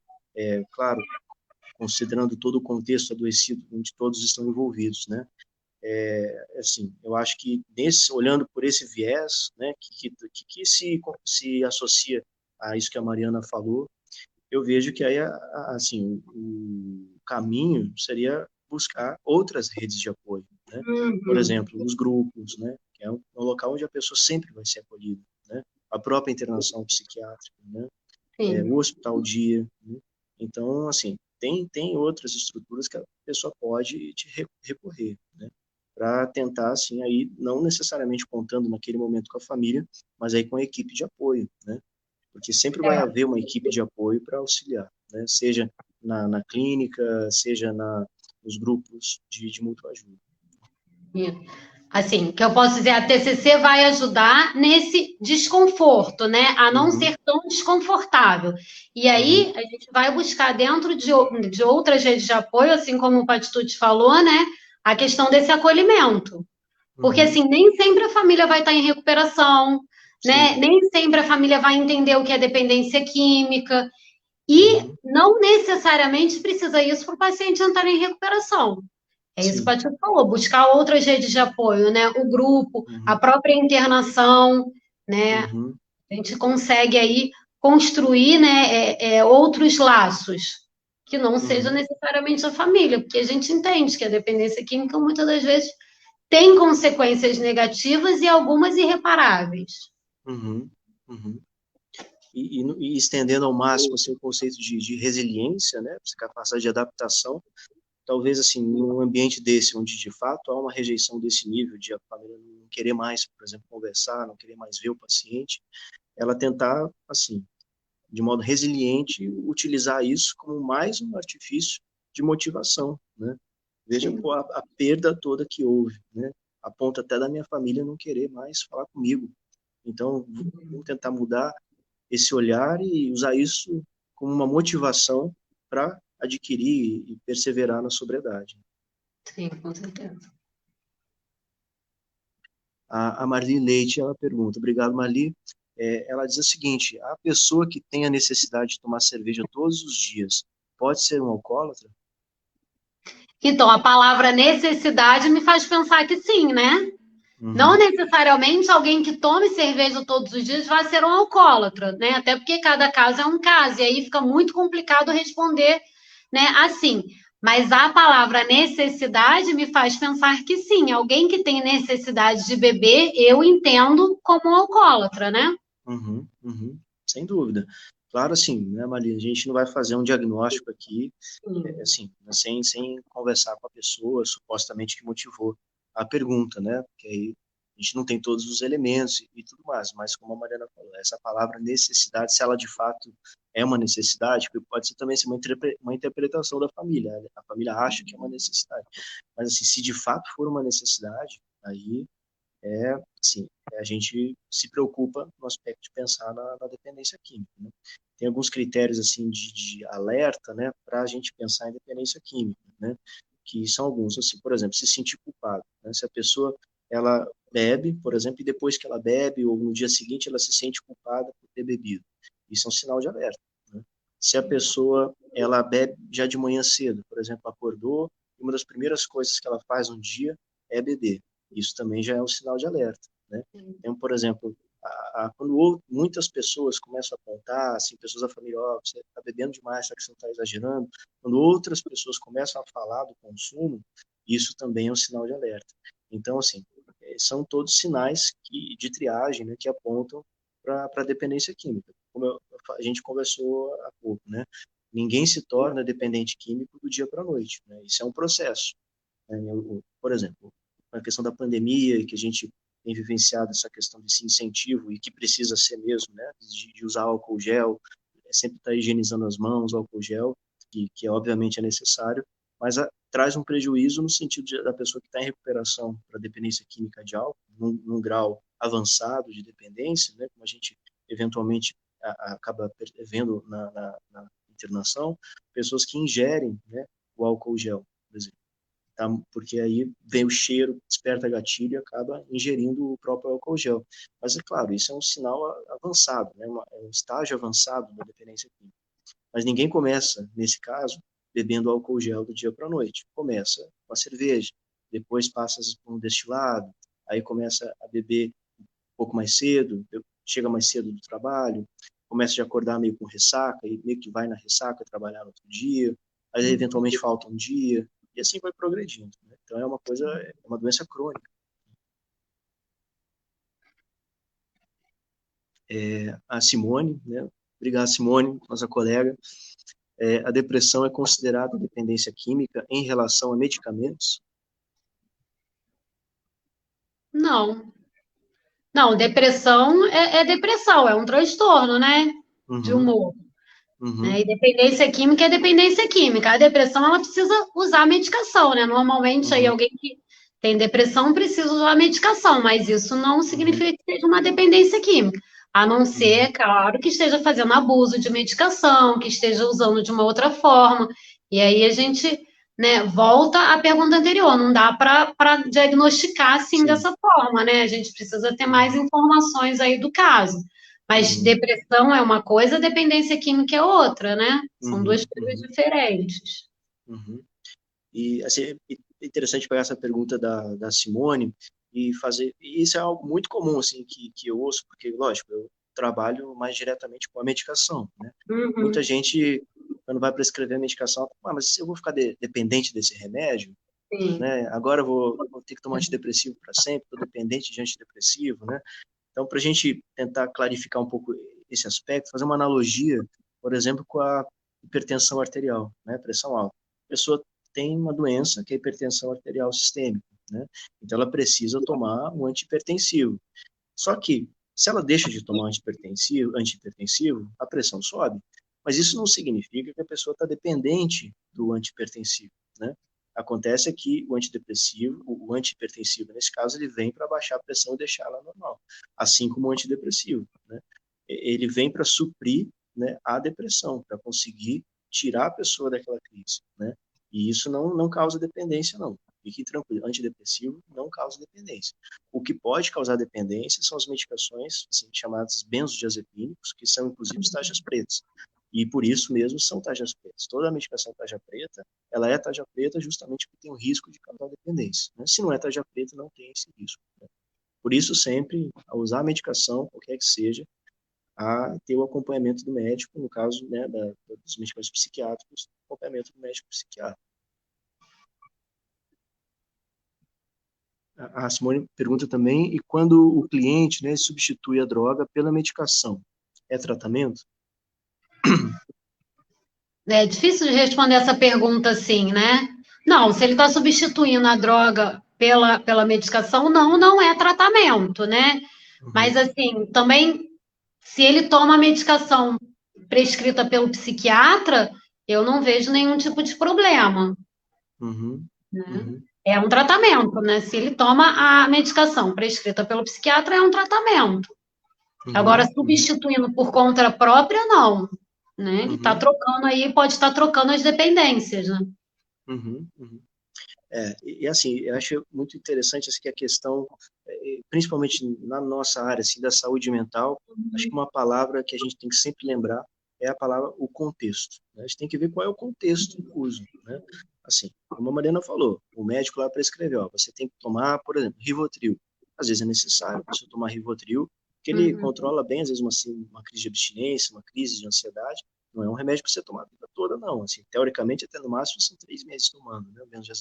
Speaker 1: claro, considerando todo o contexto adoecido onde todos estão envolvidos, né? Assim, eu acho que olhando por esse viés, né, que se associa a isso que a Mariana falou, eu vejo que aí, assim, o caminho seria buscar outras redes de apoio, né? Por
Speaker 2: Uhum.
Speaker 1: exemplo, os grupos, né? Que é um local onde a pessoa sempre vai ser acolhida, né? A própria internação psiquiátrica, né? O
Speaker 2: Sim.
Speaker 1: hospital dia, né? Então, assim, tem outras estruturas que a pessoa pode recorrer, né? Para tentar, assim, aí, não necessariamente contando naquele momento com a família, mas aí com a equipe de apoio, né? Porque sempre vai
Speaker 2: É.
Speaker 1: haver uma equipe de apoio para auxiliar, né? Seja na clínica, seja nos grupos de mútua ajuda.
Speaker 2: Assim, que eu posso dizer, a TCC vai ajudar nesse desconforto, né? A não
Speaker 1: Uhum,
Speaker 2: ser tão desconfortável. E
Speaker 1: uhum,
Speaker 2: aí, a gente vai buscar dentro de outras redes de apoio, assim como o Patitucci falou, né? A questão desse acolhimento. Porque,
Speaker 1: uhum,
Speaker 2: assim, nem sempre a família vai estar em recuperação, né?
Speaker 1: sim,
Speaker 2: Nem sempre a família vai entender o que é dependência química. E
Speaker 1: uhum,
Speaker 2: não necessariamente precisa isso para o paciente entrar em recuperação. É isso que
Speaker 1: sim,
Speaker 2: a Paty falou, buscar outras redes de apoio, né? O grupo, a
Speaker 1: uhum,
Speaker 2: própria internação, né?
Speaker 1: uhum,
Speaker 2: A gente consegue aí construir, né, outros laços que não seja
Speaker 1: uhum,
Speaker 2: necessariamente a família, porque a gente entende que a dependência química muitas das vezes tem consequências negativas e algumas irreparáveis.
Speaker 1: uhum, uhum. E estendendo ao máximo assim, o conceito de resiliência, né, essa capacidade de adaptação, talvez assim, num ambiente desse, onde de fato há uma rejeição desse nível, de a família não querer mais, por exemplo, conversar, não querer mais ver o paciente, ela tentar, assim, de modo resiliente, utilizar isso como mais um artifício de motivação, né? Veja
Speaker 2: Sim.
Speaker 1: pô, a perda toda que houve, né? A ponto até da minha família não querer mais falar comigo. Então, vamos tentar mudar esse olhar e usar isso como uma motivação para adquirir e perseverar na sobriedade.
Speaker 2: Sim, com certeza.
Speaker 1: A Marli Leite, ela pergunta, obrigado, Marli. Ela diz o seguinte, a pessoa que tem a necessidade de tomar cerveja todos os dias, pode ser um alcoólatra?
Speaker 2: Então, a palavra necessidade me faz pensar que sim, né? Não
Speaker 1: Uhum,
Speaker 2: necessariamente alguém que tome cerveja todos os dias vai ser um alcoólatra, né? Até porque cada caso é um caso, e aí fica muito complicado responder, né, assim. Mas a palavra necessidade me faz pensar que sim, alguém que tem necessidade de beber, eu entendo como um alcoólatra, né?
Speaker 1: uhum, uhum, sem dúvida. Claro, assim, né, Marli, a gente não vai fazer um diagnóstico aqui,
Speaker 2: Sim,
Speaker 1: assim, né, sem conversar com a pessoa, supostamente que motivou a pergunta, né? Porque aí a gente não tem todos os elementos e tudo mais, mas como a Mariana falou, essa palavra necessidade, se ela de fato é uma necessidade, porque pode ser também ser uma interpretação da família, né? A família acha que é uma necessidade, mas assim, se de fato for uma necessidade, aí assim, a gente se preocupa no aspecto de pensar na dependência química, né? Tem alguns critérios assim de alerta, né, para a gente pensar em dependência química, né, que são alguns, assim, por exemplo, se sentir culpado, né, se a pessoa ela bebe, por exemplo, e depois que ela bebe ou no dia seguinte ela se sente culpada por ter bebido, isso é um sinal de alerta, né? Se a pessoa ela bebe já de manhã cedo, por exemplo, acordou e uma das primeiras coisas que ela faz no dia é beber, isso também já é um sinal de alerta, né? Então, por exemplo, quando muitas pessoas começam a apontar, assim, pessoas da família, oh, você está bebendo demais, será que você não está exagerando? Quando outras pessoas começam a falar do consumo, isso também é um sinal de alerta. Então, assim, são todos sinais de triagem, né, que apontam para a dependência química. Como a gente conversou há pouco, né? Ninguém se torna dependente químico do dia para a noite, né? Isso é um processo, né? Por exemplo, a questão da pandemia, que a gente tem vivenciado essa questão desse incentivo e que precisa ser mesmo, né, de usar álcool gel, sempre estar higienizando as mãos, álcool gel, que obviamente é necessário, traz um prejuízo no sentido da pessoa que está em recuperação para dependência química de álcool, num grau avançado de dependência, né, como a gente eventualmente acaba vendo na internação, pessoas que ingerem, né, o álcool gel, por exemplo. Tá? Porque aí vem o cheiro, desperta gatilho e acaba ingerindo o próprio álcool gel. Mas é claro, isso é um sinal avançado, né? É um estágio avançado da dependência química. Mas ninguém começa, nesse caso, bebendo álcool gel do dia para a noite. Começa com a cerveja, depois passa por um destilado, aí começa a beber um pouco mais cedo, chega mais cedo do trabalho, começa a acordar meio com ressaca, e meio que vai na ressaca trabalhar no outro dia, aí eventualmente falta um dia, e assim vai progredindo. Né? Então é uma doença crônica. A Simone, né? Obrigado, Simone, nossa colega. A depressão é considerada dependência química em relação a medicamentos?
Speaker 2: Não. Não, depressão é depressão, é um transtorno, né? De
Speaker 1: Uhum,
Speaker 2: humor. Né?
Speaker 1: uhum,
Speaker 2: E dependência química é dependência química. A depressão, ela precisa usar medicação, né? Normalmente, aí,
Speaker 1: uhum,
Speaker 2: alguém que tem depressão precisa usar medicação, mas isso não
Speaker 1: uhum,
Speaker 2: significa que seja uma dependência química. A não ser,
Speaker 1: uhum,
Speaker 2: claro, que esteja fazendo abuso de medicação, que esteja usando de uma outra forma. E aí a gente, né, volta à pergunta anterior, não dá para diagnosticar assim
Speaker 1: sim,
Speaker 2: dessa forma, né? A gente precisa ter mais
Speaker 1: uhum,
Speaker 2: informações aí do caso. Mas
Speaker 1: uhum,
Speaker 2: depressão é uma coisa, dependência química é outra, né? São duas
Speaker 1: uhum,
Speaker 2: coisas
Speaker 1: uhum,
Speaker 2: diferentes.
Speaker 1: uhum. E assim, é interessante pegar essa pergunta da Simone e fazer. E isso é algo muito comum, assim, que eu ouço, porque, lógico, eu trabalho mais diretamente com a medicação, né? Muita
Speaker 2: Uhum,
Speaker 1: gente, quando vai prescrever a medicação, mas eu vou ficar dependente desse remédio,
Speaker 2: sim.
Speaker 1: né? Agora eu vou ter que tomar antidepressivo para sempre, estou dependente de antidepressivo, né? Então, para a gente tentar clarificar um pouco esse aspecto, fazer uma analogia, por exemplo, com a hipertensão arterial, né, pressão alta. A pessoa tem uma doença que é a hipertensão arterial sistêmica, né? Então ela precisa tomar um antihipertensivo. Só que se ela deixa de tomar antihipertensivo, a pressão sobe. Mas isso não significa que a pessoa está dependente do antihipertensivo, né? Acontece que o antidepressivo, o antihipertensivo, nesse caso, ele vem para baixar a pressão e deixar ela normal, assim como o antidepressivo, né? Ele vem para suprir, né, a depressão, para conseguir tirar a pessoa daquela crise, né? E isso não causa dependência, não. Fique tranquilo, antidepressivo não causa dependência. O que pode causar dependência são as medicações assim, chamadas benzodiazepínicos, que são inclusive as tarjas pretas. E por isso mesmo são tarjas pretas. Toda a medicação tarja preta, ela é tarja preta justamente porque tem o risco de causar dependência. Né? Se não é tarja preta, não tem esse risco. Né? Por isso, sempre, ao usar a medicação, qualquer que seja, a ter o acompanhamento do médico, no caso, né, dos medicamentos psiquiátricos, acompanhamento do médico psiquiatra. A Simone pergunta também, e quando o cliente, né, substitui a droga pela medicação, é tratamento?
Speaker 2: É difícil de responder essa pergunta assim, né? Não, se ele está substituindo a droga pela medicação, não é tratamento, né? Mas,
Speaker 1: Uhum,
Speaker 2: assim, também, se ele toma a medicação prescrita pelo psiquiatra, eu não vejo nenhum tipo de problema,
Speaker 1: uhum,
Speaker 2: né?
Speaker 1: uhum,
Speaker 2: É um tratamento, né? Se ele toma a medicação prescrita pelo psiquiatra, é um tratamento. Agora,
Speaker 1: uhum, uhum,
Speaker 2: substituindo por conta própria, não, né? Ele está
Speaker 1: uhum,
Speaker 2: trocando aí, pode estar trocando as dependências, né?
Speaker 1: uhum, uhum. E assim, eu acho muito interessante assim, que a questão, principalmente na nossa área assim, da saúde mental, acho que uma palavra que a gente tem que sempre lembrar é a palavra o contexto. Né? A gente tem que ver qual é o contexto do uso. Né? Assim, como a Mariana falou, o médico lá prescreveu, ó, você tem que tomar, por exemplo, Rivotril. Às vezes é necessário você tomar Rivotril, porque ele
Speaker 2: Uhum.
Speaker 1: controla bem, às vezes, uma crise de abstinência, uma crise de ansiedade. Não é um remédio para você tomar a vida toda, não. Assim, teoricamente, até no máximo, são 3 meses tomando, né? Menos de.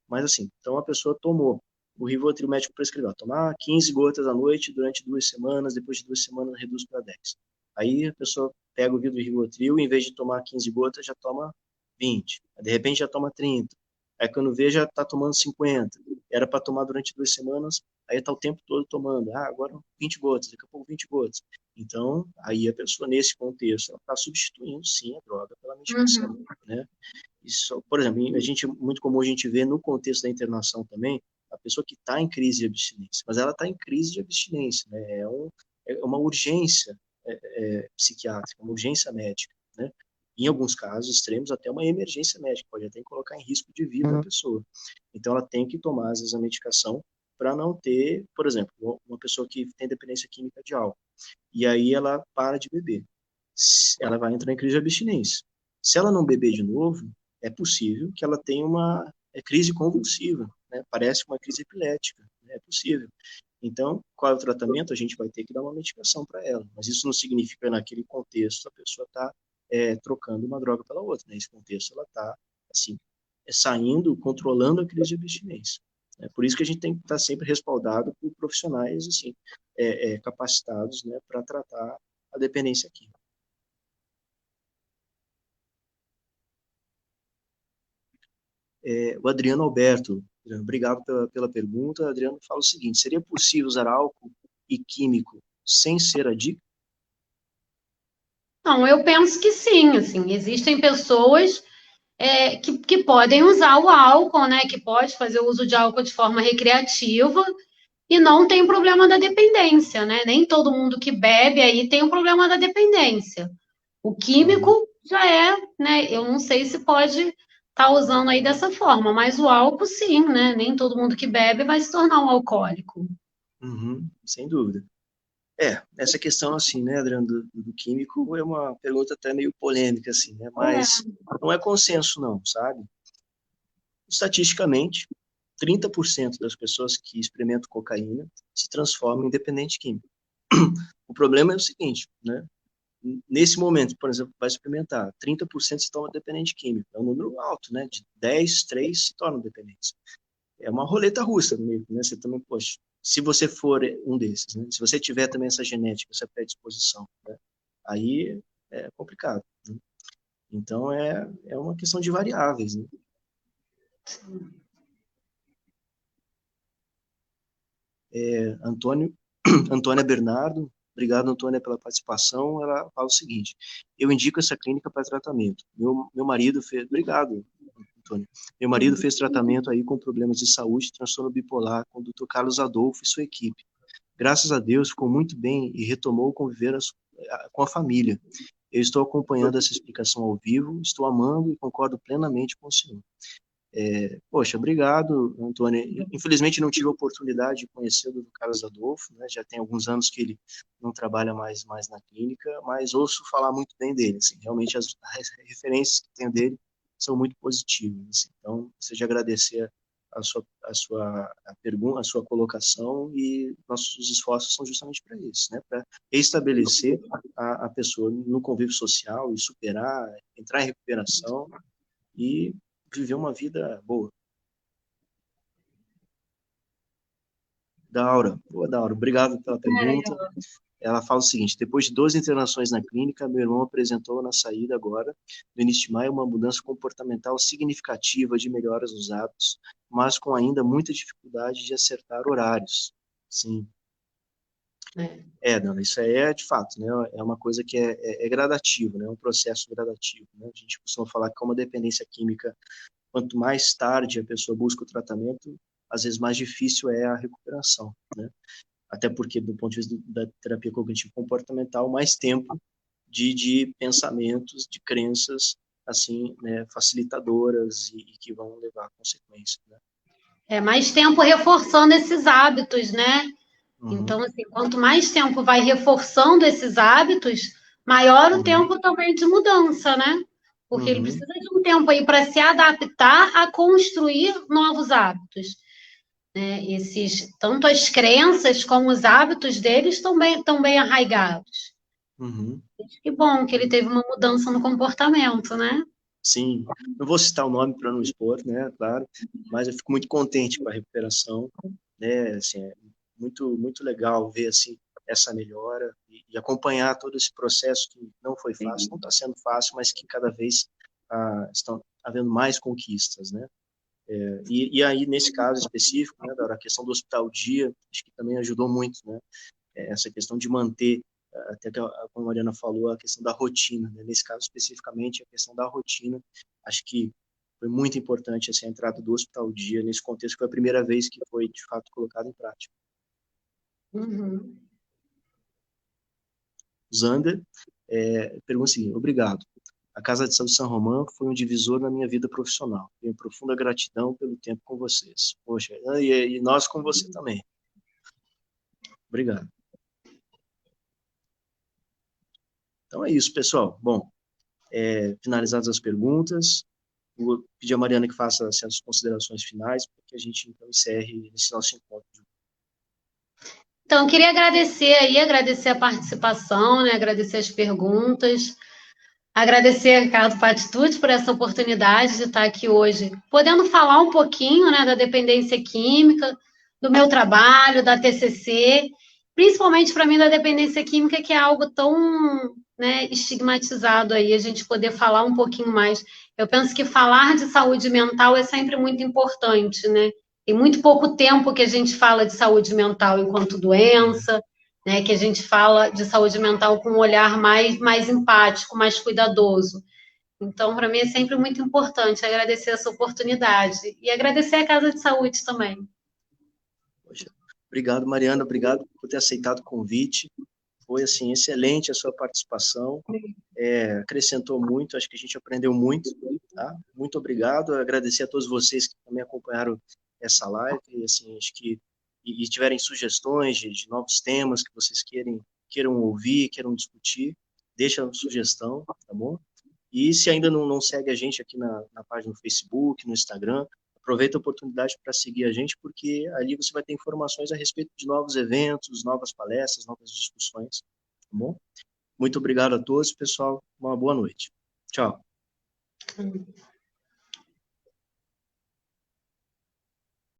Speaker 1: Mas assim, então a pessoa tomou o Rivotril, o médico prescreveu, tomar 15 gotas à noite durante 2 semanas, depois de 2 semanas reduz para 10. Aí a pessoa pega o vidro de Rivotril, em vez de tomar 15 gotas, já toma 20. De repente já toma 30. Aí quando vê, já está tomando 50. Era para tomar durante 2 semanas, aí está o tempo todo tomando. Ah, agora 20 gotas, daqui a pouco 20 gotas. Então, aí a pessoa, nesse contexto, ela está substituindo, sim, a droga pela medicação,
Speaker 2: Uhum.
Speaker 1: né? Isso, por exemplo, muito comum a gente ver no contexto da internação também, a pessoa que está em crise de abstinência, mas ela está em crise de abstinência, né? É uma urgência psiquiátrica, uma urgência médica, né? Em alguns casos extremos, até uma emergência médica, pode até colocar em risco de vida a pessoa. Então, ela tem que tomar, às vezes, a medicação para não ter, por exemplo, uma pessoa que tem dependência química de álcool, e aí ela para de beber. Ela vai entrar em crise de abstinência. Se ela não beber de novo, é possível que ela tenha uma crise convulsiva, né? Parece uma crise epilética, né? É possível. Então, qual é o tratamento? A gente vai ter que dar uma medicação para ela, mas isso não significa, naquele contexto, a pessoa está trocando uma droga pela outra. Nesse contexto, ela está, assim, saindo, controlando a crise de abstinência. É por isso que a gente tem que estar sempre respaldado por profissionais, assim, capacitados, né, para tratar a dependência química. O Adriano Alberto, obrigado pela pergunta. Adriano fala o seguinte: seria possível usar álcool e químico sem ser adicto?
Speaker 2: Não, eu penso que sim, assim, existem pessoas que podem usar o álcool, né? Que pode fazer o uso de álcool de forma recreativa e não tem problema da dependência, né? Nem todo mundo que bebe aí tem o problema da dependência. O
Speaker 1: Uhum,
Speaker 2: químico já é, né? Eu não sei se pode estar usando aí dessa forma, mas o álcool sim, né? Nem todo mundo que bebe vai se tornar um alcoólico.
Speaker 1: uhum, sem dúvida. Essa questão, assim, né, Adriano, do químico é uma pergunta até meio polêmica, assim, né? Mas não é consenso, não, sabe? Estatisticamente, 30% das pessoas que experimentam cocaína se transformam em dependente químico. O problema é o seguinte, né? Nesse momento, por exemplo, vai experimentar, 30% se torna dependente químico. É um número alto, né? De 10, 3 se tornam dependentes. É uma roleta russa mesmo, né? Você também, poxa, se você for um desses, né? Se você tiver também essa genética, essa predisposição, né? Aí é complicado, né? Então, é uma questão de variáveis, né? Antônio, Antônia Bernardo, obrigado, Antônia, pela participação. Ela fala o seguinte: eu indico essa clínica para tratamento. Meu marido fez, obrigado, Antônio. Meu marido fez tratamento aí com problemas de saúde, transtorno bipolar, com o Dr. Carlos Adolfo e sua equipe. Graças a Deus, ficou muito bem e retomou conviver com a família. Eu estou acompanhando essa explicação ao vivo, estou amando e concordo plenamente com o senhor. Poxa, obrigado, Antônio. Infelizmente não tive a oportunidade de conhecer o Dr. Carlos Adolfo, né? Já tem alguns anos que ele não trabalha mais na clínica, mas ouço falar muito bem dele. Assim, realmente as referências que tenho dele são muito positivas. Assim. Então, seja agradecer a pergunta, a sua colocação, e nossos esforços são justamente para isso, né? Para estabelecer a pessoa no convívio social e superar, entrar em recuperação e viver uma vida boa. Daura, boa, Daura, obrigado pela pergunta. Ela fala o seguinte: depois de 12 internações na clínica, meu irmão apresentou na saída agora, no início de maio, uma mudança comportamental significativa de melhoras nos hábitos, mas com ainda muita dificuldade de acertar horários. Sim. Não, isso aí é de fato, né? É uma coisa que é gradativo, né? É um processo gradativo, né? A gente costuma falar que, como a dependência química, quanto mais tarde a pessoa busca o tratamento, às vezes mais difícil é a recuperação, né? Até porque, do ponto de vista da terapia cognitivo comportamental, mais tempo de pensamentos, de crenças, assim, né, facilitadoras e que vão levar a consequências, né?
Speaker 2: É mais tempo reforçando esses hábitos, né?
Speaker 1: Uhum,
Speaker 2: Então, assim, quanto mais tempo vai reforçando esses hábitos, maior o
Speaker 1: uhum,
Speaker 2: tempo também de mudança, né? Porque ele
Speaker 1: uhum,
Speaker 2: precisa de um tempo aí para se adaptar a construir novos hábitos, né? Tanto as crenças como os hábitos deles estão bem arraigados.
Speaker 1: uhum.
Speaker 2: Que bom que ele teve uma mudança no comportamento, né?
Speaker 1: Sim, não vou citar o nome para não expor, né, claro, mas eu fico muito contente com a recuperação, né, assim, é muito legal ver, assim, essa melhora e acompanhar todo esse processo que não foi fácil, não está sendo fácil, mas que cada vez estão havendo mais conquistas, né. E aí, nesse caso específico, né, da questão do hospital dia, acho que também ajudou muito, né, essa questão de manter, até que, como a Mariana falou, a questão da rotina, né? Nesse caso especificamente, a questão da rotina, acho que Foi muito importante essa entrada do Hospital Dia, nesse contexto, foi a primeira vez que foi, de fato, colocado em prática.
Speaker 2: Uhum.
Speaker 1: Zander pergunta o seguinte: obrigado. A Casa de Saúde São Romão foi um divisor na minha vida profissional. Tenho profunda gratidão pelo tempo com vocês. Poxa, e nós com você também. Obrigado. Então é isso, pessoal. Bom, finalizadas as perguntas, vou pedir a Mariana que faça as considerações finais, para que a gente, então, encerre esse nosso encontro.
Speaker 2: Então, eu queria agradecer a participação, né, agradecer as perguntas, agradecer a Ricardo Patitucci por essa oportunidade de estar aqui hoje, podendo falar um pouquinho, né, da dependência química, do meu trabalho, da TCC, principalmente para mim da dependência química, que é algo tão, né, estigmatizado aí, a gente poder falar um pouquinho mais. Eu penso que falar de saúde mental é sempre muito importante, né? Tem muito pouco tempo que a gente fala de saúde mental enquanto doença, né, que a gente fala de saúde mental com um olhar mais empático, mais cuidadoso. Então, para mim é sempre muito importante agradecer essa oportunidade e agradecer a Casa de Saúde também.
Speaker 1: Poxa, obrigado, Mariana, obrigado por ter aceitado o convite. Foi, assim, excelente a sua participação, acrescentou muito, acho que a gente aprendeu muito, tá? Muito obrigado, agradecer a todos vocês que também acompanharam essa live, e, assim, acho que, e tiverem sugestões de novos temas que vocês queiram ouvir, queiram discutir, deixa a sugestão, tá bom? E se ainda não segue a gente aqui na página do Facebook, no Instagram, aproveita a oportunidade para seguir a gente, porque ali você vai ter informações a respeito de novos eventos, novas palestras, novas discussões, tá bom? Muito obrigado a todos, pessoal. Uma boa noite. Tchau.